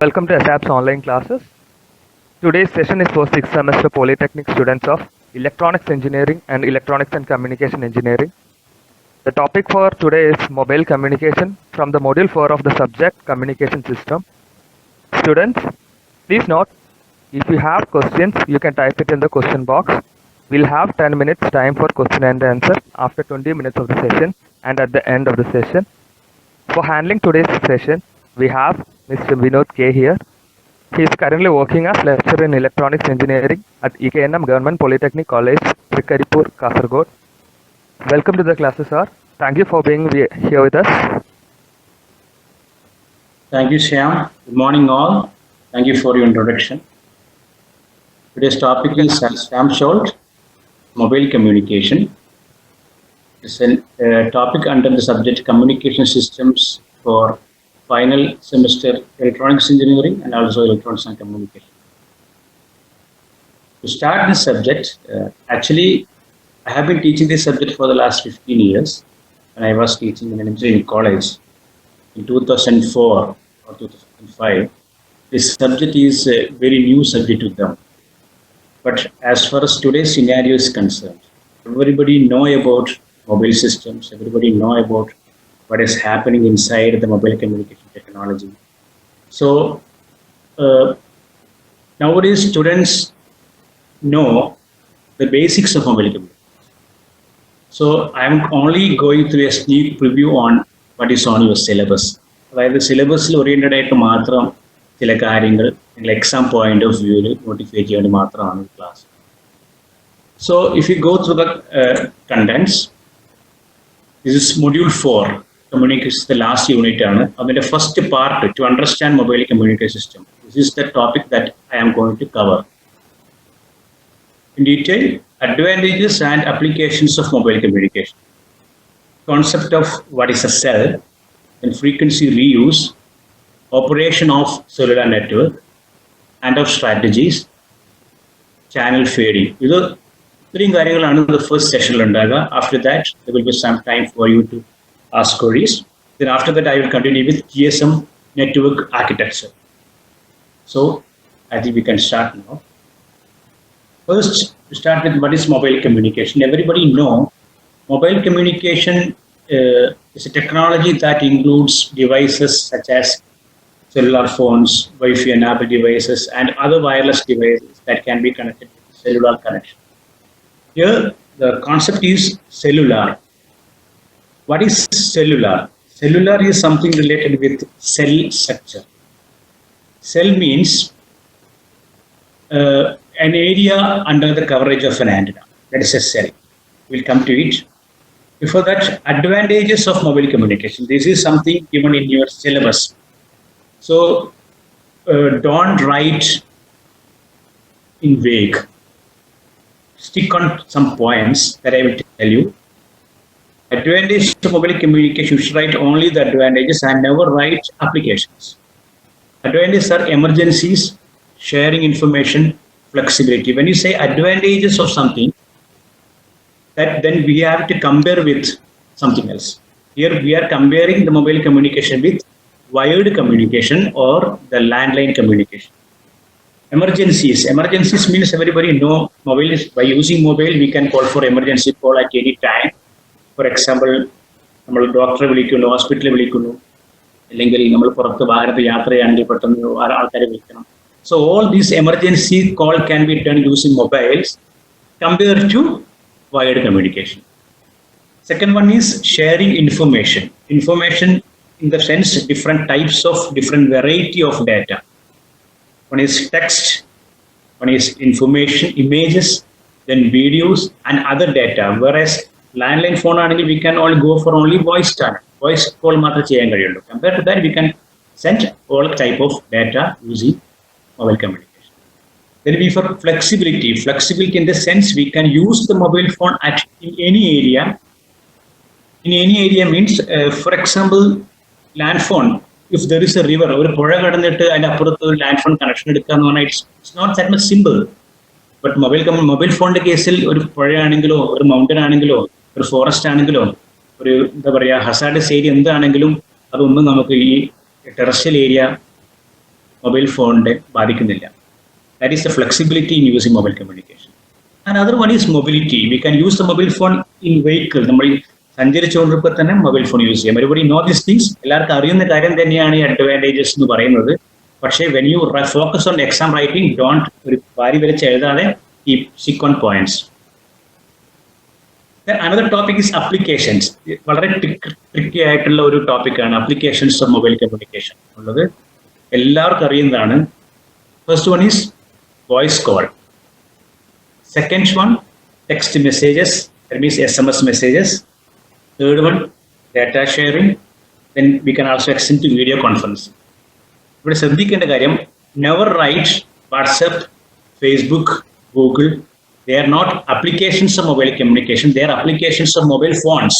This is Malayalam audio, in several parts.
Welcome to ASAP's online classes. Today's session is for 6th semester Polytechnic students of Electronics Engineering and Electronics and Communication Engineering. The topic for today is mobile communication from the module 4 of the subject Communication System. Students, please note, if you have questions, you can type it in the question box. We'll have 10 minutes time for question and answer after 20 minutes of the session and at the end of the session. For handling today's session, we have Mr. Vinod K here. He is currently working as lecturer in electronics engineering at EKNM Government Polytechnic College, Trikaripur, Kasaragod. Welcome to the classes, sir. Thank you for being here with us. Thank you, Shyam. Good morning, all. Thank you for your introduction. Today's topic is, as Shyam showed, mobile communication. It's a topic under the subject Communication Systems for final semester Electronics Engineering and also Electronics and Communication. To start this subject, actually, I have been teaching this subject for the last 15 years, and I was teaching in an engineering college in 2004 or 2005. This subject is a very new subject to them. But as far as today's scenario is concerned, everybody know about mobile systems, everybody know about what is happening inside the mobile communication technology. So nowadays students know the basics of mobile communication. So I am only going through a sneak preview on what is on your syllabus. While the syllabus oriented ആയിട്ട് മാത്രം ചില കാര്യങ്ങൾ നിങ്ങൾ എക്സാം പോയിന്റ് ഓഫ് വ്യൂവിൽ നോട്ടിഫൈ ചെയ്യാൻ മാത്രമാണ് class. So if you go through the contents, this is module 4. Communication is the last unit. I mean, the first part to understand mobile communication system. This is the topic that I am going to cover in detail. Advantages and applications of mobile communication. Concept of what is a cell and frequency reuse, operation of cellular network, and of strategies, channel fading. These are three കാര്യങ്ങളാണ് the first session ഉണ്ടാകുക. After that, there will be some time for you to ask queries. Then after that, I will continue with GSM network architecture. So I think we can start now. First, to start with what is mobile communication. Everybody know mobile communication is a technology that includes devices such as cellular phones, Wi-Fi enabled devices, and other wireless devices that can be connected with cellular connection. Here, the concept is cellular. What is cellular? Cellular is something related with cell structure. Cell means an area under the coverage of an antenna. That is a cell. We'll come to it. Before that, advantages of mobile communication. This is something given in your syllabus. So don't write in vague. Stick on some points that I will tell you. Advantage of mobile communication, you should write only the advantages and never write applications. Advantages are emergencies, sharing information, flexibility. When you say advantages of something, that then we have to compare with something else. Here we are comparing the mobile communication with wired communication or the landline communication. Emergencies. Emergencies means everybody know mobile is, by using mobile we can call for emergency call at any time. For example, നമ്മൾ ഡോക്ടറെ വിളിക്കുന്നു, ഹോസ്പിറ്റലിൽ വിളിക്കുന്നു, അല്ലെങ്കിൽ നമ്മൾ പുറത്ത് ഭാരത് യാത്രയാണെങ്കിൽ പെട്ടെന്ന് ആൾക്കാരെ വിളിക്കണം. So all these emergency call can be done using mobiles compared to wired communication. Second one is sharing information. Information in the sense different types of different variety of data. One is text, one is information, images, then videos and other data. Whereas landline phone we can all go for only voice call മാത്രമേ ചെയ്യാൻ കഴിയുള്ളൂ. Compared to that, we can send all type of data using mobile communication. Then we for flexibility. Flexibility in the sense we can use the mobile phone in any area. In any area means, for example, land phone. If there is a river, or a പുഴ കടന്നിട്ട് അതിന്റെ അപ്പുറത്ത് ഒരു ലാൻഡ് ഫോൺ കണക്ഷൻ എടുക്കുക എന്ന് പറഞ്ഞാൽ it's not that much simple. But mobile ഫോണിന്റെ കേസിൽ ഒരു പുഴയാണെങ്കിലോ ഒരു മൗണ്ടൻ ആണെങ്കിലോ ഒരു ഫോറസ്റ്റ് ആണെങ്കിലോ ഒരു എന്താ പറയുക ഹസാർഡസ് ഏരിയ എന്താണെങ്കിലും അതൊന്നും നമുക്ക് ഈ ടെറസ്ട്രിയൽ ഏരിയ മൊബൈൽ ഫോണിൻ്റെ ബാധിക്കുന്നില്ല. That is the flexibility in using mobile communication. Another one is mobility. We can use the mobile phone in vehicle. നമ്മൾ സഞ്ചരിച്ചുകൊണ്ടിരിക്കുമ്പോൾ തന്നെ മൊബൈൽ ഫോൺ യൂസ് ചെയ്യാം. Everybody know these things. എല്ലാവർക്കും അറിയുന്ന കാര്യം തന്നെയാണ് ഈ അഡ്വാൻറ്റേജസ് എന്ന് പറയുന്നത്. പക്ഷേ when you focus on exam writing, don't ഒരു വാരി വരച്ച് എഴുതാതെ stick on points. Then another topic is applications. വളരെ ട്രിക്കി ആയിട്ടുള്ള ഒരു ടോപ്പിക്കാണ് അപ്ലിക്കേഷൻസ് ഓഫ് മൊബൈൽ കമ്മ്യൂണിക്കേഷൻ ഉള്ളത്. എല്ലാവർക്കും അറിയുന്നതാണ്. First one is voice call. Second one, text messages, that means SMS messages. Third one, data sharing. Then we can also extend to video conferencing. ഇവിടെ ശ്രദ്ധിക്കേണ്ട കാര്യം, never write WhatsApp, Facebook, Google. They are not applications of mobile communication. They are applications of mobile phones.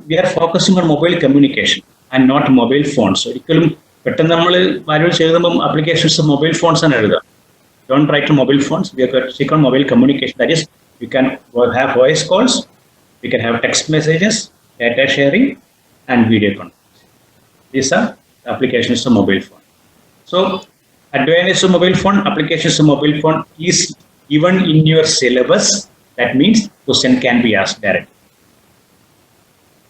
We are focusing on mobile communication and not mobile phones. ഒരിക്കലും പെട്ടെന്ന് നമ്മൾ വാല്യൂൾ ചെയ്തുമ്പോൾ അപ്ലിക്കേഷൻസ് ഓഫ് മൊബൈൽ ഫോൺസ് ആണ് എഴുതുക. Don't write to mobile phones. We are stick on mobile communication. That is, we can have voice calls, we can have text messages, data sharing, and video conference. These are the applications of mobile phone. So, advantage of mobile phone, applications of mobile phone is even in your syllabus. That means question can be asked directly.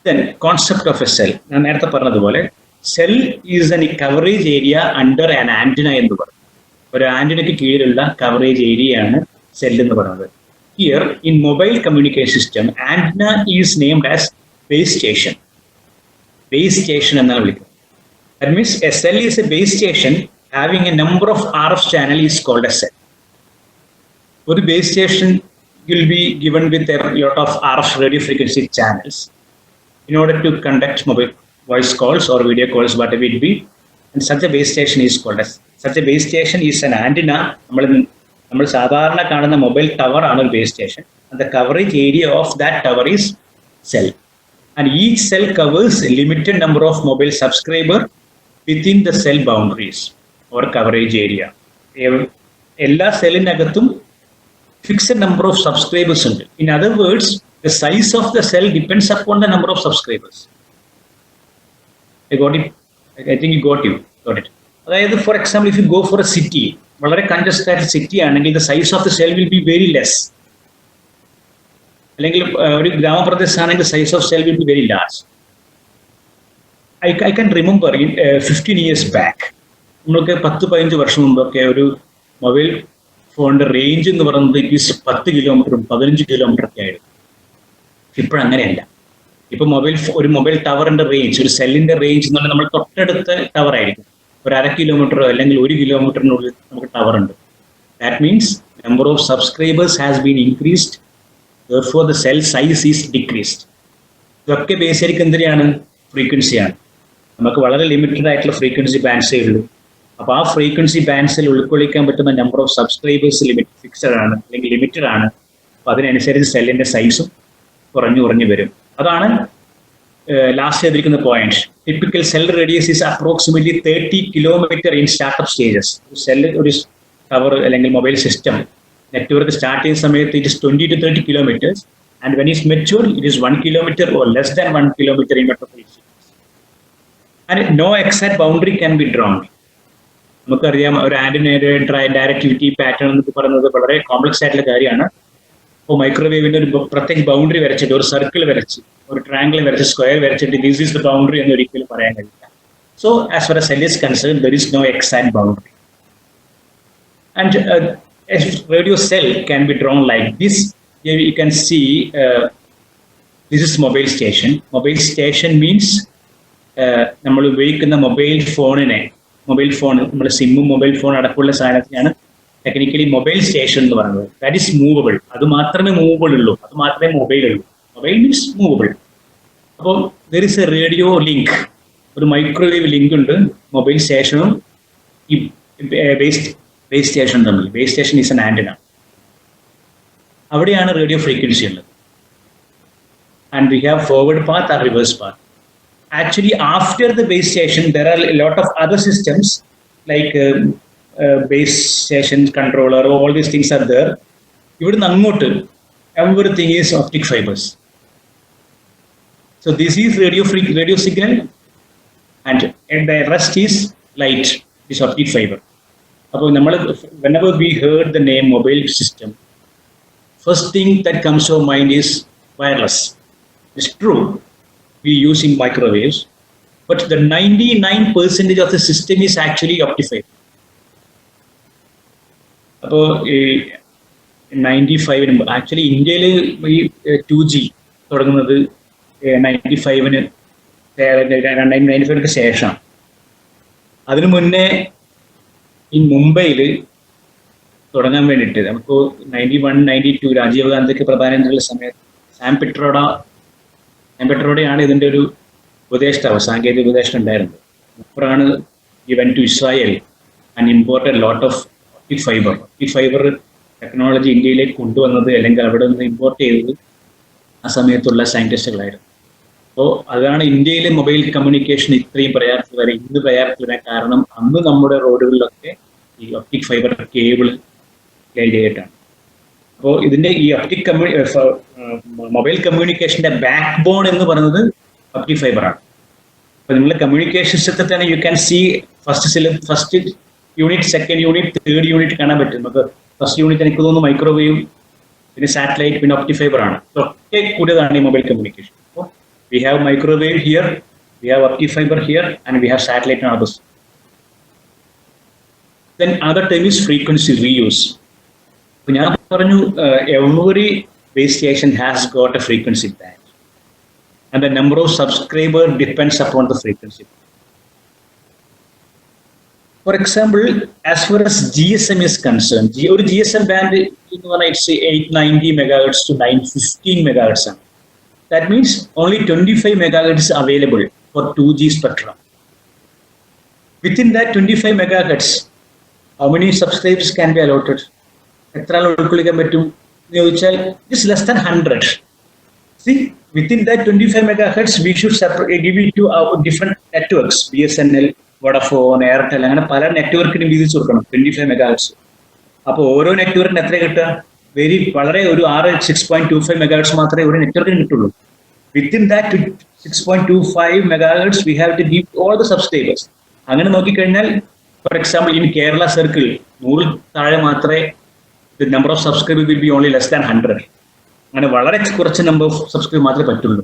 Then, concept of a cell. ഞാൻ നേരത്തെ പറഞ്ഞതുപോലെ cell is a coverage area under an antenna എന്ന് പറയും. ഒരു ആന്റിനയ്ക്ക് കീഴിലുള്ള കവറേജ് ഏരിയയാണ് സെൽ എന്ന് പറയുന്നത്. Here in mobile communication system antenna is named as base station. Base station എന്നാണ് വിളിക്കുന്നത്. That means a cell is a base station having a number of RF channel is called a cell. ഒരു base station will be given with a lot of RF radio frequency channels in order to conduct mobile voice calls or video calls, whatever it be, and such a base station is called as. Such a base station is an antenna. നമ്മൾ സാധാരണ കാണുന്ന മൊബൈൽ ടവർ ആണ് ഒരു base station. And the coverage area of that tower is cell. And each cell covers A limited number of mobile subscriber within the cell boundaries or coverage area. എല്ലാ സെല്ലിനകത്തും ഫിക്സഡ് നമ്പർ ഓഫ് സബ്സ്ക്രൈബേഴ്സ് ഉണ്ട്. In other words, the size of the cell depends upon the number of subscribers. I got it. I think you got it. അതായത് for example, if you go for A city, വളരെ കൺജസ്റ്റഡ് ആയിട്ട് സിറ്റി ആണെങ്കിൽ the size of the cell will be very less. അല്ലെങ്കിൽ ഒരു ഗ്രാമപ്രദേശമാണെങ്കിൽ size of cell will be very large. I can remember 15 years back, നമ്മളൊക്കെ 10-15 വർഷം മുമ്പൊക്കെ ഒരു മൊബൈൽ ഫോണിന്റെ റേഞ്ച് എന്ന് പറയുന്നത് 10 കിലോമീറ്ററും 15 കിലോമീറ്റർ ഒക്കെ ആയിരുന്നു. ഇപ്പോഴങ്ങനെയല്ല. ഇപ്പൊ ഒരു മൊബൈൽ ടവറിന്റെ റേഞ്ച്, ഒരു സെല്ലിന്റെ റേഞ്ച് എന്ന് പറഞ്ഞാൽ നമ്മൾ തൊട്ടടുത്ത ടവർ ആയിരിക്കും. ഒരു 1/2 കിലോമീറ്ററോ അല്ലെങ്കിൽ 1 കിലോമീറ്ററിനുള്ളിൽ നമുക്ക് ടവർ ഉണ്ട്. That means number of subscribers has been increased, therefore the cell size is decreased. ഇതൊക്കെ ബേസ് ആയിരിക്കും എന്തിനാണ്? ഫ്രീക്വൻസിയാണ്. നമുക്ക് വളരെ ലിമിറ്റഡ് ആയിട്ടുള്ള ഫ്രീക്വൻസി ബാൻഡ്സേ ഉള്ളൂ. അപ്പോൾ ആ ഫ്രീക്വൻസി ബാൻഡ്സിൽ ഉൾക്കൊള്ളിക്കാൻ പറ്റുന്ന നമ്പർ ഓഫ് സബ്സ്ക്രൈബേഴ്സ് ഫിക്സഡ് ആണ് അല്ലെങ്കിൽ ലിമിറ്റഡ് ആണ്. അപ്പോൾ അതിനനുസരിച്ച് സെല്ലിന്റെ സൈസും കുറഞ്ഞു വരും. അതാണ് ലാസ്റ്റ് ചെയ്തിരിക്കുന്ന point. Typical cell radius is approximately 30 kilometre in startup stages. ഒരു സെല്ല്, ഒരു ടവർ അല്ലെങ്കിൽ മൊബൈൽ സിസ്റ്റം നെറ്റ്വർക്ക് സ്റ്റാർട്ട് ചെയ്യുന്ന സമയത്ത് it is 20 to 30 kilometres, and when is mature it is 1 kilometre or less than 1 kilometre in metropolitan cities. And no exact boundary can be drawn. നമുക്കറിയാം, ഒരു ആന്റിനയുടെ ഡയറക്ടിവിറ്റി പാറ്റേൺ എന്നൊക്കെ പറയുന്നത് വളരെ കോംപ്ലക്സ് ആയിട്ടുള്ള കാര്യമാണ്. ഇപ്പോൾ മൈക്രോവേവിന്റെ ഒരു പ്രത്യേക ബൗണ്ടറി വരച്ചിട്ട്, ഒരു സർക്കിൾ വരച്ച്, ഒരു ട്രയാങ്കിൾ വരച്ച്, സ്ക്വയർ വരച്ചിട്ട് ദിസ് ഈസ് ദ ബൗണ്ടറി എന്ന് ഒരിക്കലും പറയാൻ കഴിയില്ല. So as far as cell is concern, there is no exact boundary. And radio cell can be drawn like this. Here you can see this is mobile station. Mobile station means നമ്മൾ ഉപയോഗിക്കുന്ന മൊബൈൽ ഫോൺ നമ്മൾ സിമ്മും മൊബൈൽ ഫോൺ അടക്കമുള്ള സാധനത്തിനാണ് ടെക്നിക്കലി മൊബൈൽ സ്റ്റേഷൻ എന്ന് പറയുന്നത്. That is movable. അത് മാത്രമേ മൂവബിൾ ഉള്ളൂ, അത് മാത്രമേ മൊബൈൽ ഉള്ളൂ. Mobile means movable. അപ്പോൾ there is a radio link, ഒരു മൈക്രോവേവ് ലിങ്ക് ഉണ്ട് മൊബൈൽ സ്റ്റേഷനും ഈ ബേസ് സ്റ്റേഷൻ തമ്മിൽ. Base station is an antenna. അവിടെയാണ് റേഡിയോ ഫ്രീക്വൻസി ഉള്ളത്. And we have forward path or reverse path. Actually, after the base station, there are a lot of other systems like base station controller. All these things are there. Even angotu, everything is optic fibers. So this is radio signal, and the rest is light. is optic fiber. Whenever we heard the name mobile system, first thing that comes to our mind is wireless. It's true, we're using microwaves, but the 99% of the system is actually optic fiber. അപ്പോൾ 95 ആക്ച്വലി ഇന്ത്യയിൽ ഈ 2G തുടങ്ങുന്നത് 95-ന് 95-ന് ശേഷം. അതിനു മുന്നേ ഈ മുംബൈയിൽ തുടങ്ങാൻ വേണ്ടിയിട്ട് നമുക്ക് 91, 92 രാജീവ് ഗാന്ധിക്ക് പ്രധാനമന്ത്രിയുള്ള സമയത്ത് സാം പെട്രോടെയാണ് ഇതിൻ്റെ ഒരു ഉപദേഷ്ടാവ്, സാങ്കേതിക ഉപദേഷ്ടാവ് ഉണ്ടായിരുന്നത്. അപ്പോഴാണ് ഈ went to Israel and imported lot of optic fibre technology ഇന്ത്യയിലേക്ക് കൊണ്ടുവന്നത് അല്ലെങ്കിൽ അവിടെ നിന്ന് ഇമ്പോർട്ട് ചെയ്തത് ആ സമയത്തുള്ള സയന്റിസ്റ്റുകളായിരുന്നു. അപ്പോൾ അതാണ് ഇന്ത്യയിലെ മൊബൈൽ കമ്മ്യൂണിക്കേഷൻ ഇത്രയും ഇന്ന് പ്രയാസത്തിൽ വരാൻ കാരണം അന്ന് നമ്മുടെ റോഡുകളിലൊക്കെ ഈ ഒപ്റ്റിക് ഫൈബർ കേബിൾ ലേ ചെയ്തിട്ടാണ്. അപ്പോൾ ഇതിന്റെ ഈ മൊബൈൽ കമ്മ്യൂണിക്കേഷന്റെ ബാക്ക് ബോൺ എന്ന് പറയുന്നത് ഒപ്റ്റിക് ഫൈബറാണ്. അപ്പോൾ നിങ്ങളുടെ കമ്മ്യൂണിക്കേഷൻ സിസ്റ്റത്തിൽ തന്നെ you can see first unit, second unit, third unit കാണാൻ പറ്റും. നമുക്ക് ഫസ്റ്റ് യൂണിറ്റ് എനിക്ക് തോന്നുന്നു മൈക്രോവേവ്, പിന്നെ സാറ്റലൈറ്റ്, പിന്നെ ഒപ്റ്റിക് ഫൈബർ ആണ്. ഒക്കെ കൂടിയതാണ് ഈ മൊബൈൽ കമ്മ്യൂണിക്കേഷൻ. അപ്പോൾ we have microwave here, we have optic fibre here, and we have satellite and others. Then other term is frequency reuse. അപ്പോൾ ഞാൻ പറഞ്ഞു every base station has got a frequency band and the number of subscriber depends upon the frequency. For example, as far as GSM is concerned, ഒരു GSM band എന്ന് പറഞ്ഞാൽ it's 890 MHz to 915 MHz ആണ്. That means only 25 MHz is available for 2G spectrum. Within that 25 MHz, how many subscribers can be allotted? എത്ര ആൾ ഉൾക്കൊള്ളിക്കാൻ പറ്റും എന്ന് ചോദിച്ചാൽ it's less than 100. See, within that 25 MHz, we should give it to our different networks, BSNL, Vodafone, Airtel, അങ്ങനെ പല നെറ്റ്വർക്കിനും വീതിച്ചു കൊടുക്കണം 25 MHz. അപ്പോൾ ഓരോ നെറ്റ്വർക്കിന് എത്ര കിട്ടുക? വളരെ ഒരു 6.25 MHz മാത്രമേ ഒരു നെറ്റ്വർക്കിന് കിട്ടുള്ളൂ. Within that 6.25 MHz, we have to give all the subscribers. അങ്ങനെ നോക്കിക്കഴിഞ്ഞാൽ, for example in Kerala circle 100 താഴെ മാത്രമേ the number of subscribers will be only less than 100. അങ്ങനെ വളരെ കുറച്ച് നമ്പർ ഓഫ് സബ്സ്ക്രൈബ് മാത്രമേ പറ്റുള്ളൂ.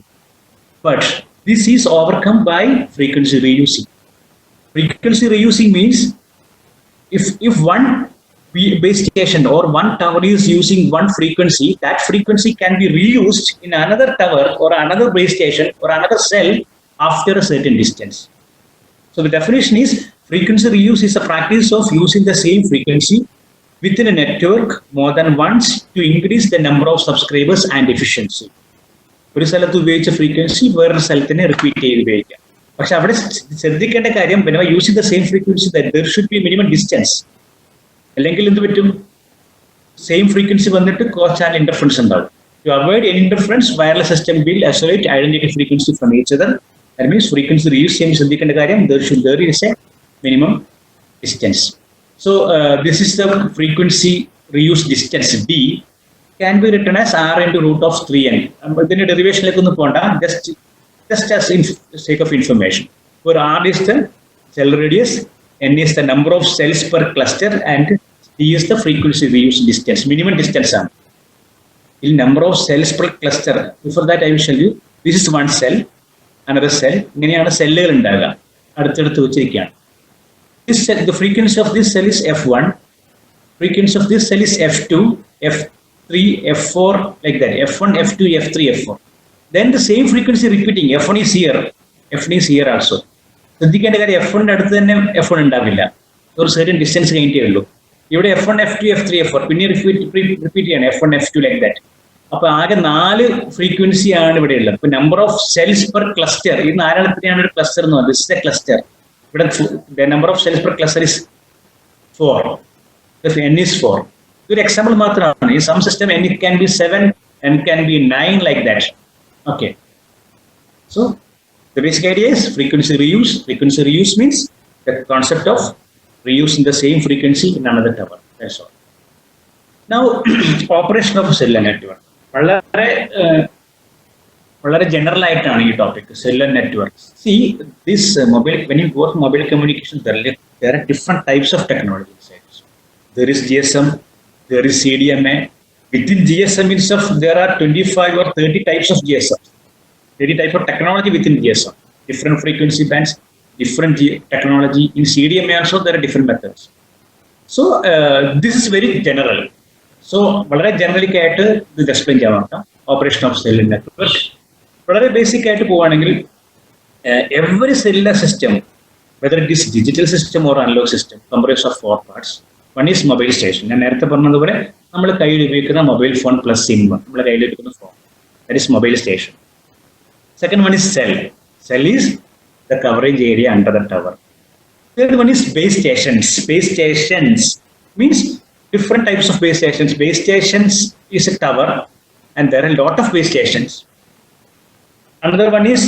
But this is overcome by frequency reusing. Frequency reusing means if one base station or one tower is using one frequency, that frequency can be reused in another tower or another base station or another cell after a certain distance. So the definition is frequency reuse is a practice of using the same frequency within a network more than once to increase the number of subscribers and efficiency. ഒരു സ്ഥലത്ത് ഉപയോഗിച്ച ഫ്രീക്വൻസി വേറൊരു സ്ഥലത്തിന് റിപ്പീറ്റ് ചെയ്ത് ഉപയോഗിക്കാം. പക്ഷെ അവിടെ ശ്രദ്ധിക്കേണ്ട കാര്യം, whenever using the same frequency, that there should be minimum distance. അല്ലെങ്കിൽ എന്ത് പറ്റും? സെയിം ഫ്രീക്വൻസി വന്നിട്ട് ക്രോസ് ചാനൽ ഇന്റർഫറൻസ് ഉണ്ടാവും. To avoid any interference, wireless system will isolate identical frequency from each other. That means frequency reuse ചെയ്യും ശ്രദ്ധിക്കേണ്ട കാര്യം, there is a minimum distance. So this is the frequency reuse distance D can be written as R into root of 3n. ഇതിന്റെ ഡെറിവേഷനിലേക്ക് ഒന്നും പോകണ്ട, just as sake of information. For R is the cell radius, N is the number of cells per cluster, and D is the frequency reuse distance, minimum distance ആണ്. In number of cells per cluster, before that I will show you, this is one cell, another cell, ഇങ്ങനെയാണ് സെല്ലുകൾ ഉണ്ടാകുക, അടുത്തടുത്ത് വെച്ചിരിക്കുകയാണ്. This cell, the frequency of this cell is F1, frequency of this cell is F2, F3, F4, like that, F1, F2, F3, F4. Then the same frequency repeating, F1 is here, F1 is here also. ശ്രദ്ധിക്കേണ്ട കാര്യം, F1 അടുത്ത് തന്നെ F1 ഉണ്ടാവില്ല, ഒരു certain distance കഴിഞ്ഞിട്ടേ ഉള്ളൂ. ഇവിടെ F1, F2, F3, F4 പിന്നെ റിപ്പീറ്റ് ചെയ്യണം, F1, F2 like that. അപ്പൊ ആകെ 4 ഫ്രീക്വൻസി ആണ് ഇവിടെ ഉള്ളത്. ഇപ്പൊ number of cells per cluster, ഈ 4 ഒരു ക്ലസ്റ്റർ എന്ന് പറയുന്നത്. This is a cluster. ഇവിടെ the number of cells per cluster is 4. If n is 4. ഇതൊരു എക്സാമ്പിൾ മാത്രമാണ്. In some system n can be 7, n can be 9 like that. Okay. So the basic idea is frequency reuse. Frequency reuse means the concept of reusing the same frequency in another tower. That's all. Now operation of cellular network. വളരെ ജനറൽ ആയിട്ടാണ് ഈ topic, cellular network. See, this mobile, when you go to mobile communication, there there are different types of technology inside. There is GSM, there is CDMA. Within GSM itself, there are 25 or 30 types of GSM. 30 type of technology within GSM. Different frequency bands, different technology. In CDMA also, there are different methods. So, this is very general. So, വളരെ ജനറലിക് ആയിട്ട് ഇത് എക്സ്പ്ലെയിൻ ചെയ്യാൻ നോക്കാം. ഓപ്പറേഷൻ ഓഫ് സെല്ലുലാർ നെറ്റ്വർക്ക് വളരെ ബേസിക് ആയിട്ട് പോവുകയാണെങ്കിൽ every cellular system, whether it is digital system or analog system, comprises of 4 parts. One is mobile station. ഞാൻ നേരത്തെ പറഞ്ഞതുപോലെ നമ്മൾ കയ്യിൽ ഉപയോഗിക്കുന്ന മൊബൈൽ ഫോൺ പ്ലസ് സിം, നമ്മുടെ കയ്യിൽ എടുക്കുന്ന phone, that is mobile station. Second one is cell. Cell is the coverage area under the tower. Third one is base stations. Base stations means different types of base stations. Base stations is a tower and there are a lot of base stations. Another one is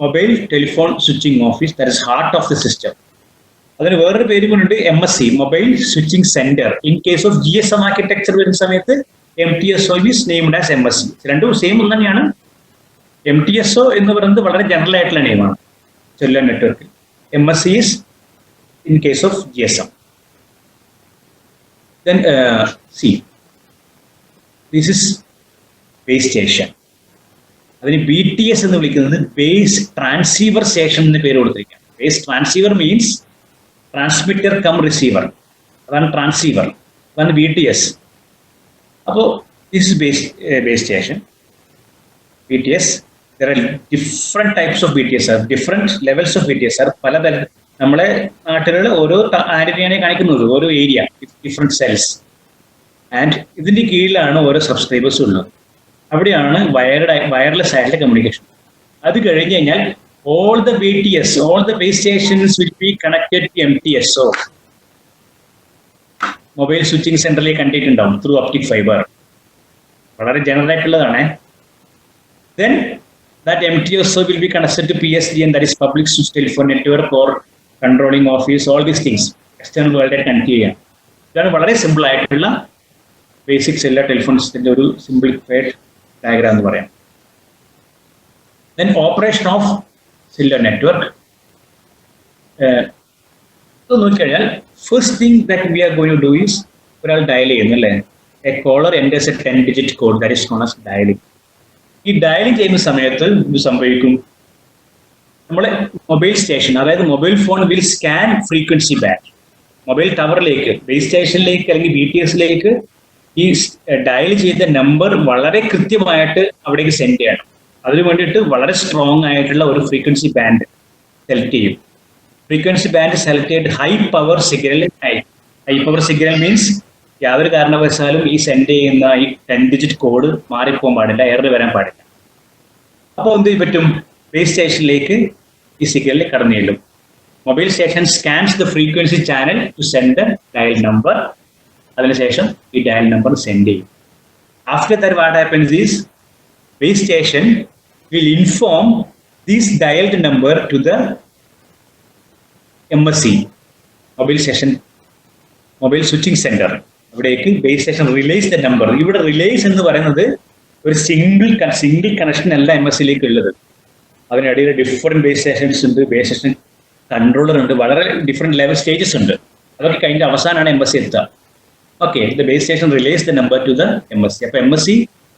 mobile telephone switching office, that is heart of the system. അതിന് വേറൊരു പേര് കൊണ്ടുണ്ട് MSC, mobile switching centre. In case of GSM architecture വരുന്ന സമയത്ത് MTSO is named as MSC. രണ്ടും സെയിം ഒന്ന് തന്നെയാണ്. MTSO എന്ന് പറയുന്നത് വളരെ ജനറൽ ആയിട്ടുള്ള നെയിമാണ് cellular network. MSC is in case of GSM. Then see, this is base station. അതിന് BTS എന്ന് വിളിക്കുന്നത് ബേസ് ട്രാൻസീവർ സ്റ്റേഷൻ എന്ന് പേര് കൊടുത്തിരിക്കുകയാണ്. Base transceiver means transmitter cum receiver, അതാണ് ട്രാൻസീവർ, അതാണ് BTS. അപ്പോൾ this is base station. BTS, there are different types of BTS, different levels of BTS. പലതരം നമ്മളെ നാട്ടിലുള്ള ഓരോ ആന്റിനയാണ് കാണിക്കുന്നത്, ഓരോ ഏരിയ, ഡിഫറെന്റ് സെൽസ്. ആൻഡ് ഇതിന്റെ കീഴിലാണ് ഓരോ സബ്സ്ക്രൈബേഴ്സും ഉള്ളത്. അവിടെയാണ് വയർലെസ് ആയിട്ടുള്ള കമ്മ്യൂണിക്കേഷൻ. അത് കഴിഞ്ഞ് കഴിഞ്ഞാൽ all the BTS, all the base stations will be connected to MTSO, mobile switching സെന്ററിലേക്ക് കണ്ടിട്ടുണ്ടാവും, ത്രൂ ഒപ്റ്റിക് ഫൈബർ. വളരെ ജനറൽ ആയിട്ടുള്ളതാണ്. Then that MTSO will be connected to PSTN, that is public switch telephone network or controlling office, all these things external world ആയിട്ട് കണക്ട് ചെയ്യാം. ഇതാണ് വളരെ സിമ്പിൾ ആയിട്ടുള്ള ബേസിക് സെല്ലുലാർ ടെലിഫോൺ സിസ്റ്റത്തിന്റെ ഒരു സിംപ്ലിഫൈഡ് ഡയഗ്രാം എന്ന് പറയാം. Then operation of cellular network. നോക്കിക്കഴിഞ്ഞാൽ first thing that we are going to do is ഒരാൾ ഡയൽ ചെയ്യുന്നു അല്ലേ, a caller enters a 10-digit code, that is known as dialling. ഈ ഡയലിംഗ് ചെയ്യുന്ന സമയത്ത് ഇത് സംഭവിക്കും, നമ്മളെ മൊബൈൽ സ്റ്റേഷൻ, അതായത് mobile phone will scan frequency band. Mobile ടവറിലേക്ക്, ബേസ് സ്റ്റേഷനിലേക്ക് അല്ലെങ്കിൽ BTSലേക്ക് ഈ ഡയൽ ചെയ്ത നമ്പർ വളരെ കൃത്യമായിട്ട് അവിടേക്ക് സെൻഡ് ചെയ്യണം. അതിനു വേണ്ടിയിട്ട് വളരെ സ്ട്രോങ് ആയിട്ടുള്ള ഒരു ഫ്രീക്വൻസി ബാൻഡ് സെലക്ട് ചെയ്യും. ഫ്രീക്വൻസി ബാൻഡ് സെലക്ട് ചെയ്തിട്ട് high power signal, high power signal means യാതൊരു കാരണവശാലും ഈ സെൻഡ് ചെയ്യുന്ന ഈ 10-digit കോഡ് മാറിപ്പോകാൻ പാടില്ല, എറർ വരാൻ പാടില്ല. അപ്പോൾ എന്ത് പറ്റും, ബേസ് സ്റ്റേഷനിലേക്ക് ഈ സിഗ്നൽ കടന്നു ചെല്ലും. Mobile station scans the frequency channel to send the dial number. അതിനുശേഷം ഈ ഡയൽ നമ്പർ സെൻഡ് ചെയ്യും. After that what happens is base station will inform this dialed number to the MSC, mobile station, mobile switching center. അവിടേക്ക് base station relays the number. ഇവിടെ റിലേസ് എന്ന് പറയുന്നത് ഒരു സിംഗിൾ കണക്ഷൻ അല്ല MSCയിലേക്ക് ഉള്ളത്. അതിനിടയിൽ ഡിഫറെന്റ് ബേസ് സ്റ്റേഷൻസ് ഉണ്ട്, ബേസ് സ്റ്റേഷൻ കൺട്രോളർ ഉണ്ട്, വളരെ ഡിഫറെന്റ് ലെവൽ സ്റ്റേജസ് ഉണ്ട്. അതൊക്കെ കഴിഞ്ഞ അവസാനമാണ് MSC എത്തുക. Okay, the base station relays the number to the MSC. അപ്പോൾ MSC